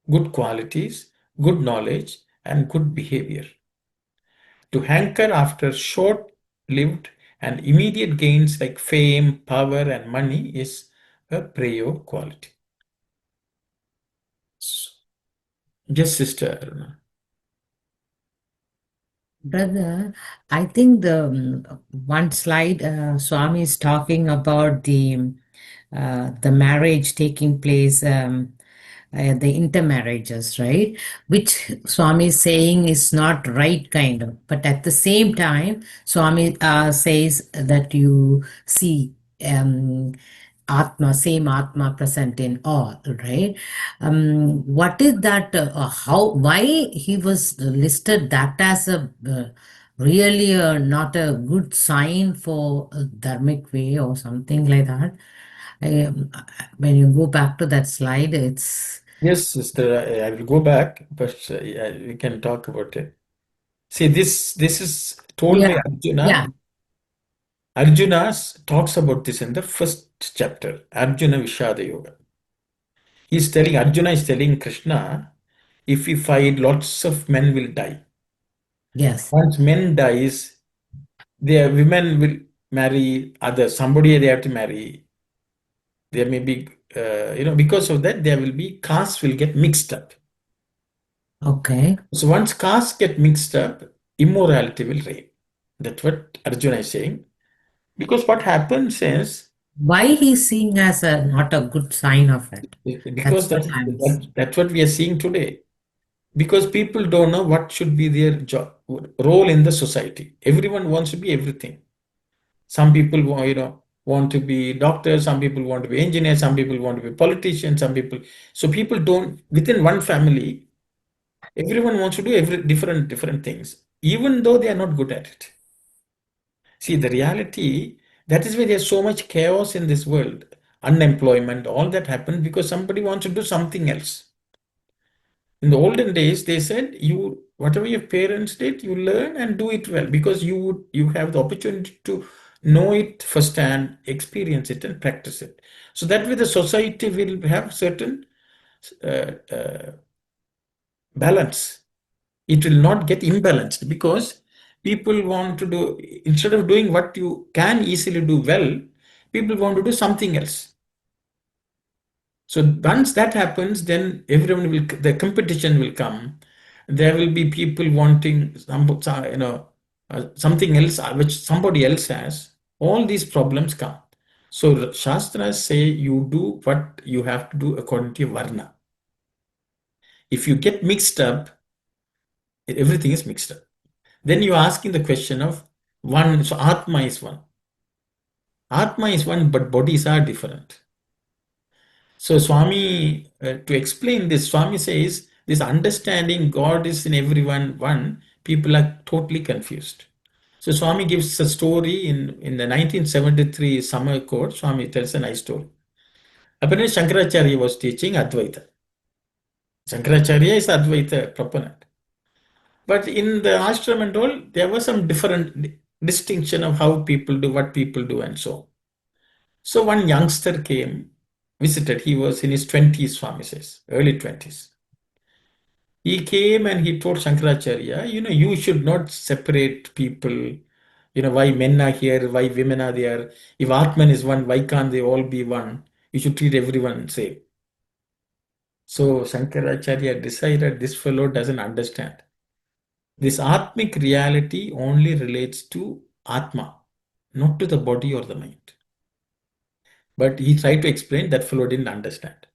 good qualities, good knowledge, and good behavior. To hanker after short lived and immediate gains like fame, power, and money is a Preyo quality. Yes, Sister Aruna. Brother, I think one slide Swami is talking about the marriage taking place, the intermarriages, right? Which Swami is saying is not right kind of, but at the same time, Swami says that you see Atma, same Atma present in all, right? What is that? How? Why he was listed that as a really not a good sign for a dharmic way or something like that? Um, when you go back to that slide, it's Yes, Sister, I will go back, but yeah, we can talk about it. See, this is told by yeah, Arjuna. yeah, Arjuna talks about this in the first chapter, Arjuna Vishada Yoga. Arjuna is telling Krishna, if we fight, lots of men will die. yes. Once men dies, their women will marry others. Somebody they have to marry. There may be, because of that, there will be castes will get mixed up. Okay. So once castes get mixed up, immorality will reign. That's what Arjuna is saying. Because what happens is, Why he's seeing as a not a good sign of it? because That's what I'm. that's what we are seeing today. Because people don't know what should be their role in the society. Everyone wants to be everything. Some people, want to be doctors, some people want to be engineers, some people want to be politicians, some people. So people don't, within one family, everyone wants to do every different things, even though they are not good at it. See, the reality, that is why there's so much chaos in this world. Unemployment, all that happens because somebody wants to do something else. In the olden days, they said you whatever your parents did, you learn and do it well because you have the opportunity to know it firsthand, experience it, and practice it. So that way, the society will have certain uh, uh, balance. It will not get imbalanced because people want to do, instead of doing what you can easily do well, people want to do something else. So once that happens, then everyone will, the competition will come. There will be people wanting something else which somebody else has. All these problems come. So the Shastras say you do what you have to do according to your Varna. If you get mixed up, everything is mixed up. Then you're asking the question of one, so Atma is one. Atma is one, but bodies are different. So Swami, to explain this, Swami says this understanding God is in everyone one, people are totally confused. So Swami gives a story in the 1973 summer court. Swami tells a nice story. Apparently Shankaracharya was teaching Advaita. Shankaracharya is Advaita proponent. But in the ashram and all, there was some different distinction of how people do, what people do, and so on. So one youngster came, visited. He was in his 20s, Swami says, early 20s. He came and he told Shankaracharya, you should not separate people. Why men are here, why women are there. If Atman is one, why can't they all be one? You should treat everyone same. So Shankaracharya decided this fellow doesn't understand. This Atmic reality only relates to Atma, not to the body or the mind. But he tried to explain, that fellow didn't understand.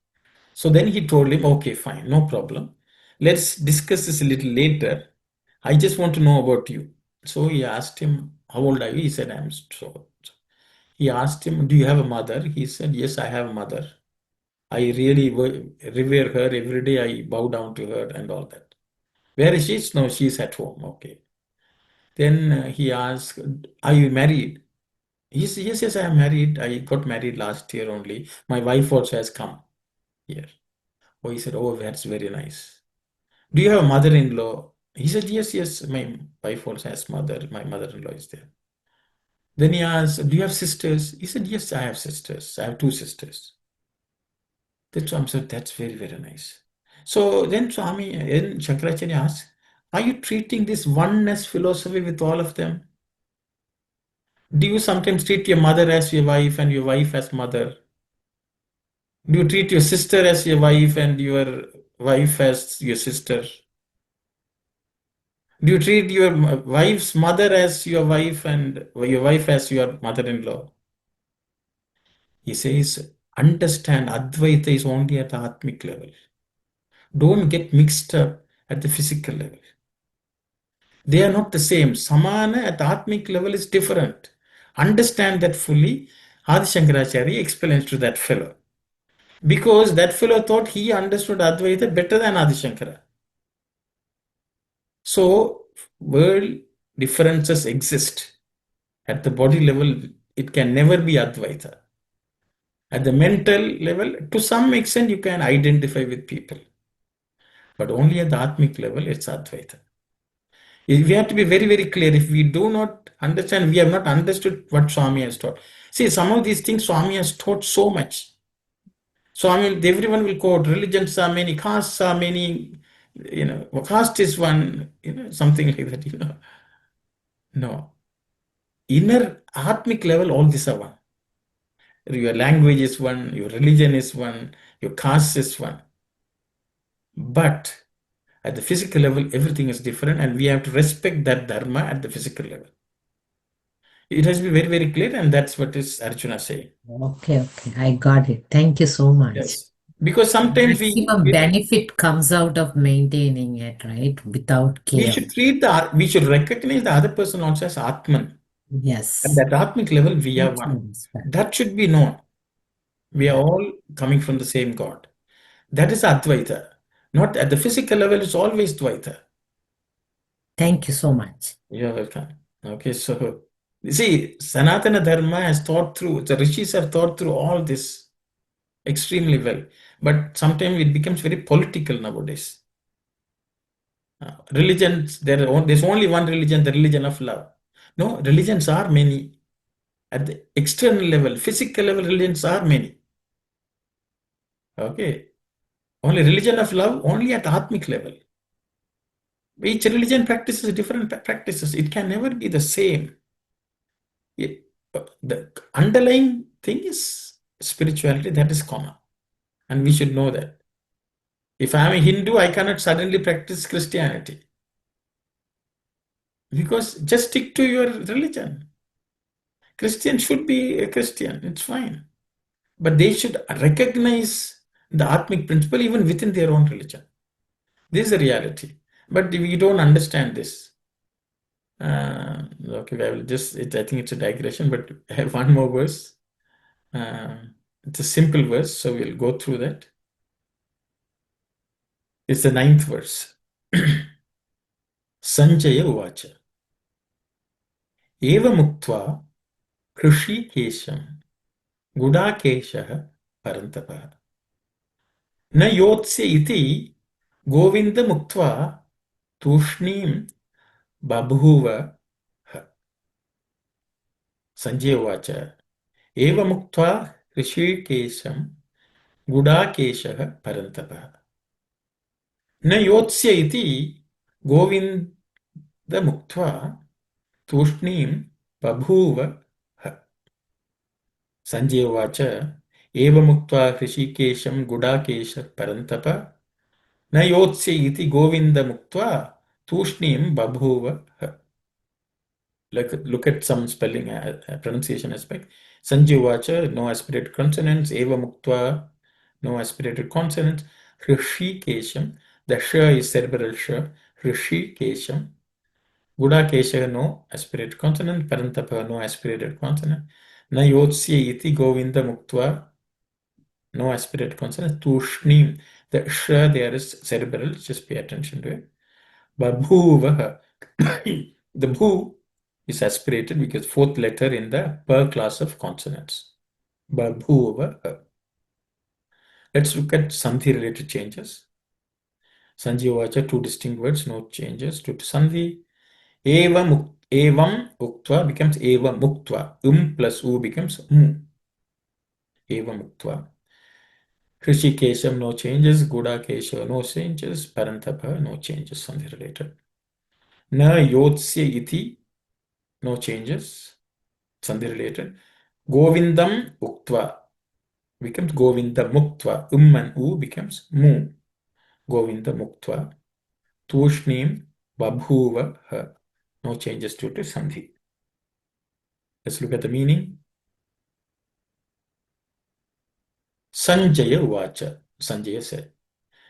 So then he told him, okay, fine, no problem. Let's discuss this a little later. I just want to know about you. So he asked him, how old are you? He said, I'm so. He asked him, do you have a mother? He said, yes, I have a mother. I really revere her. Every day I bow down to her and all that. Where is she? No, she's at home. Okay. Then he asked, are you married? He said, yes, yes, I am married. I got married last year only. My wife also has come here. Oh, he said, oh, that's very nice. Do you have a mother-in-law? He said, yes, yes, my wife also has mother. My mother-in-law is there. Then he asked, do you have sisters? He said, yes, I have sisters. I have two sisters. Then Swami said, that's very, very nice. So then Shankaracharya asked, are you treating this oneness philosophy with all of them? Do you sometimes treat your mother as your wife and your wife as mother? Do you treat your sister as your wife and your wife as your sister? Do you treat your wife's mother as your wife and your wife as your mother-in-law? He says, understand Advaita is only at the Atmic level. Don't get mixed up at the physical level. They are not the same. Samana at the Atmic level is different. Understand that fully. Adi Shankaracharya explains to that fellow. Because that fellow thought he understood Advaita better than Adi Shankara. So, world differences exist. At the body level, it can never be Advaita. At the mental level, to some extent, you can identify with people. But only at the Atmic level, it's Advaita. We have to be very, very clear. If we do not understand, we have not understood what Swami has taught. See, some of these things Swami has taught so much. Swami, everyone will quote, religions are many, castes are many, caste is one, something like that. No. Inner Atmic level, all these are one. Your language is one, your religion is one, your caste is one. But at the physical level, everything is different, and we have to respect that dharma at the physical level. It has to be very, very clear, and that's what is Arjuna saying. Okay, okay, I got it. Thank you so much. Yes. Because sometimes Maximum benefit comes out of maintaining it, right? Without we chaos. should we should recognize the other person also as Atman. At Yes. that Atmic level, we are one. That should be known. We are Yeah. all coming from the same God. That is Advaita. Not at the physical level, it's always Dvaita. Thank you so much. You're welcome. Okay, so you see, Sanatana Dharma has thought through, the rishis have thought through all this extremely well. But sometimes it becomes very political nowadays. Religions, there's only one religion, the religion of love. No, religions are many. At the external level, physical level, religions are many. Okay. Only religion of love, only at Atmic level. Each religion practices different practices. It can never be the same. The underlying thing is spirituality, that is common. And we should know that. If I am a Hindu, I cannot suddenly practice Christianity. Because just stick to your religion. Christian should be a Christian, it's fine. But they should recognize the Atmic principle even within their own religion. This is the reality. But we don't understand this. Okay, I will just, I think it's a digression, but I have one more verse. It's a simple verse, so we'll go through that. It's the 9th verse. Sanjaya Uvacha. Eva Muktva Krishikesham Gudakeshah Parantapah. न योत्स्य इति गोविन्दमुक्त्वा तूष्णीं बभूव संजय उवाच एवमुक्त्वा ऋषिकेशं गुडाकेशः परन्तपः न योत्स्य इति गोविन्दमुक्त्वा तूष्णीं बभूव संजय उवाच एवमुक्त्वा ऋषिकेशं गुडाकेशः परन्तपः न योत्स्य इति गोविन्दमुक्त्वा तूष्णीं बभूव. Look at some spelling, pronunciation aspect. Sanjay Vacha, no aspirated consonants. Eva Muktva, no aspirated consonants. Hrishikesham, the sh is cerebral sh. Hrishikesham. Gudakesha, no aspirated consonant. Parantapa, no aspirated consonant. Na yotsya iti Govinda Muktva, no aspirated consonant. Tushnim, the sh there is cerebral, just pay attention to it. Babhuvaha, the bhu is aspirated because fourth letter in the per class of consonants. Babhuvaha. Let's look at Sandhi related changes. Sanjivacha, two distinct words, no changes. To Sandhi, evam uktva becomes eva muktva. Plus u becomes mu. Eva muktva. Krishikesham, no changes. Gudakesha, no changes. Parantapa, no changes. Sandhi related. Na yotsya iti, no changes. Sandhi related. Govindam uktva becomes Govinda muktva. And u becomes mu. Govinda muktva. Tushnim babhuva ha. No changes due to Sandhi. Let's look at the meaning. Sanjaya Uvacha. Sanjaya said.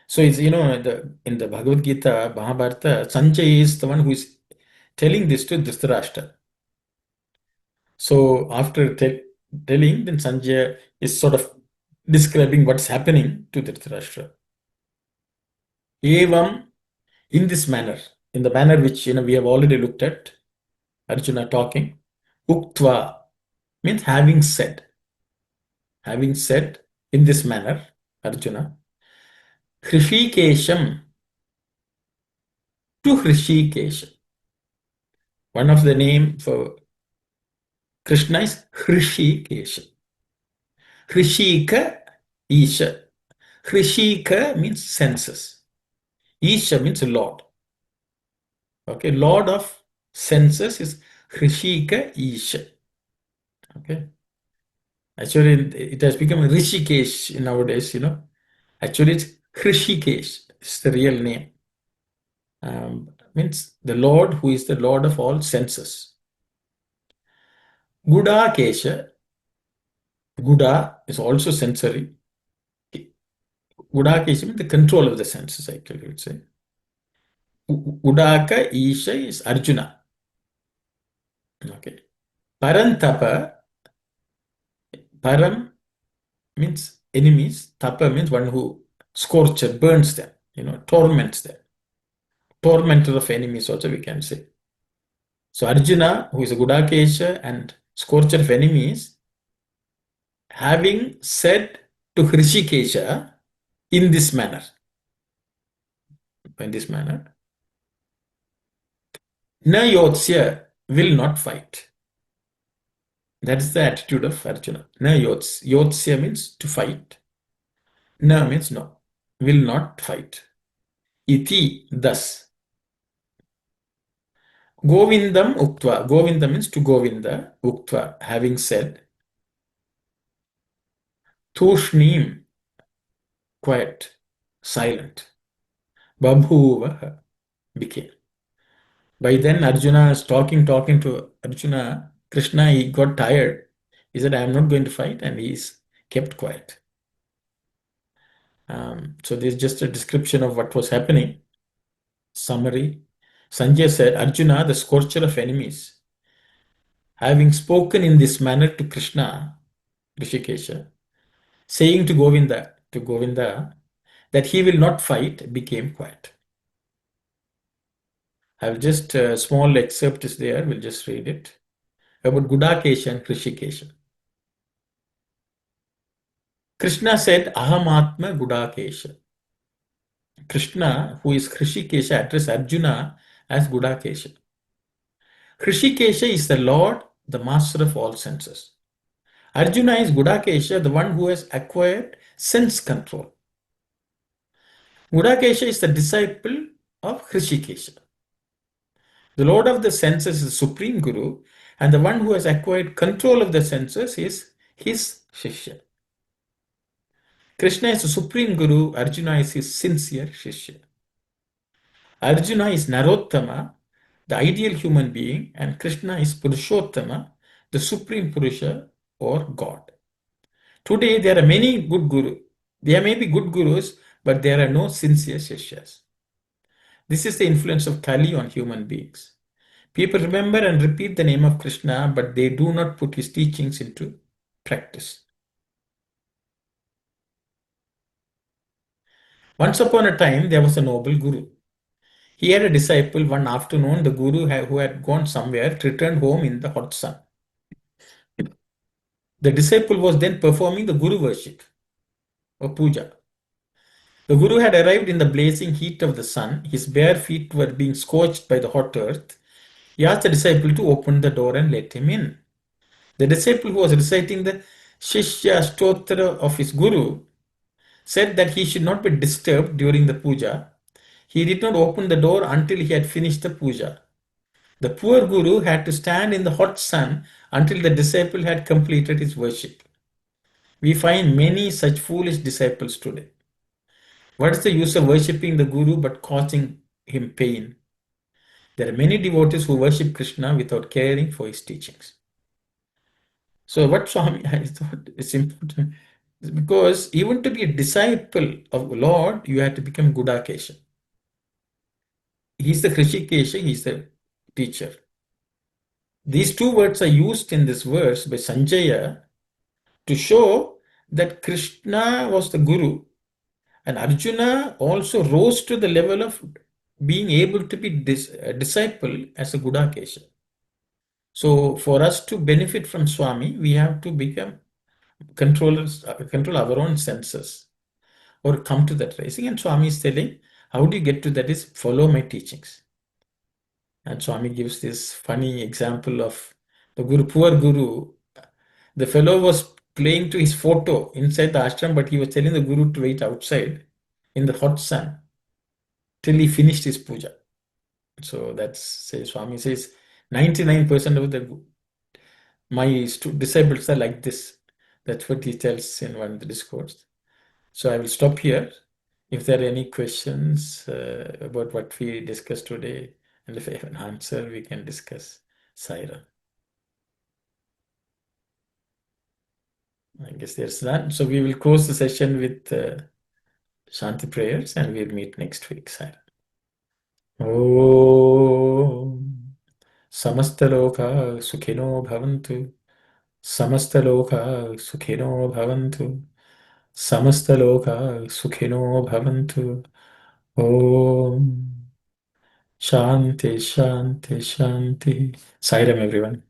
So it's, in the Bhagavad Gita, Mahabharata, Sanjaya is the one who is telling this to Dhritarashtra. So after telling, then Sanjaya is sort of describing what's happening to Dhritarashtra. Evam, in this manner, in the manner which we have already looked at, Arjuna talking, Uktva means having said. Having said in this manner, Arjuna, Hrishikesham to Hrishikesha. One of the name for Krishna is Hrishikesha. Hrishika Isha. Hrishika means senses. Isha means Lord. Okay, Lord of senses is Hrishika Isha. Okay. Actually, it has become Rishikesh nowadays, Actually, it's Hrishikesh. It's the real name. Means the Lord who is the Lord of all senses. Gudakesha. Guda is also sensory. Gudakesha means the control of the senses, actually, I would say. Gudaka Isha is Arjuna. Okay. Parantapa, param means enemies, tapa means one who scorches, burns them, torments them. Tormentor of enemies also we can say. So Arjuna, who is a Gudakesha and scorcher of enemies, having said to Hrishikesha in this manner, Na Yotsya will not fight. That is the attitude of Arjuna. Na Yotsya. Yotsya means to fight. Na means no, will not fight. Iti, thus. Govindam uktva. Govinda means to Govinda. Uktva, having said. Tushnim, quiet, silent. Babhuva, became. By then, Arjuna is talking to Arjuna. Krishna, he got tired. He said, I am not going to fight, and he's kept quiet. So this is just a description of what was happening. Summary. Sanjay said, Arjuna, the scorcher of enemies, having spoken in this manner to Krishna, Rishikesha, saying to Govinda, that he will not fight, became quiet. I will just, small excerpt is there, we'll just read it. About Gudakesha and Rishikesha. Krishna said, Ahamatma Gudakesha. Krishna, who is Hrishikesha, addressed Arjuna as Gudakesha. Hrishikesha is the Lord, the master of all senses. Arjuna is Gudakesha, the one who has acquired sense control. Gudakesha is the disciple of Hrishikesha. The Lord of the senses is the Supreme Guru, and the one who has acquired control of the senses is his Shishya. Krishna is the Supreme Guru, Arjuna is his sincere Shishya. Arjuna is Narottama, the ideal human being, and Krishna is Purushottama, the Supreme Purusha or God. Today there are many good gurus. There may be good gurus, but there are no sincere Shishyas. This is the influence of Kali on human beings. People remember and repeat the name of Krishna, but they do not put his teachings into practice. Once upon a time, there was a noble guru. He had a disciple. One afternoon, the guru who had gone somewhere returned home in the hot sun. The disciple was then performing the guru worship or puja. The guru had arrived in the blazing heat of the sun. His bare feet were being scorched by the hot earth. He asked the disciple to open the door and let him in. The disciple, who was reciting the Shishya Stotra of his guru, said that he should not be disturbed during the puja. He did not open the door until he had finished the puja. The poor guru had to stand in the hot sun until the disciple had completed his worship. We find many such foolish disciples today. What is the use of worshipping the guru but causing him pain? There are many devotees who worship Krishna without caring for his teachings. So what Swami, I thought is important, is because even to be a disciple of Lord, you have to become Gudakesha. He's the Hrishikesha, he's the teacher. These two words are used in this verse by Sanjaya to show that Krishna was the Guru, and Arjuna also rose to the level of being able to be a disciple as a Gudakesha. So for us to benefit from Swami, we have to become control our own senses or come to that rising. And Swami is telling, how do you get to that is follow my teachings. And Swami gives this funny example of the Guru, poor Guru. The fellow was playing to his photo inside the ashram, but he was telling the Guru to wait outside in the hot sun till he finished his puja. So that's, say, Swami says, 99% of my disciples are like this. That's what he tells in one of the discourse. So I will stop here. If there are any questions about what we discussed today, and if I have an answer, we can discuss. Saira. I guess there's none. So we will close the session with Shanti prayers, and we'll meet next week. Saira. Om समस्तलोका सुखिनो भवन्तु समस्तलोका सुखिनो भवन्तु समस्तलोका सुखिनो भवन्तु ॐ शान्ति शान्ति शान्ति Sai Ram everyone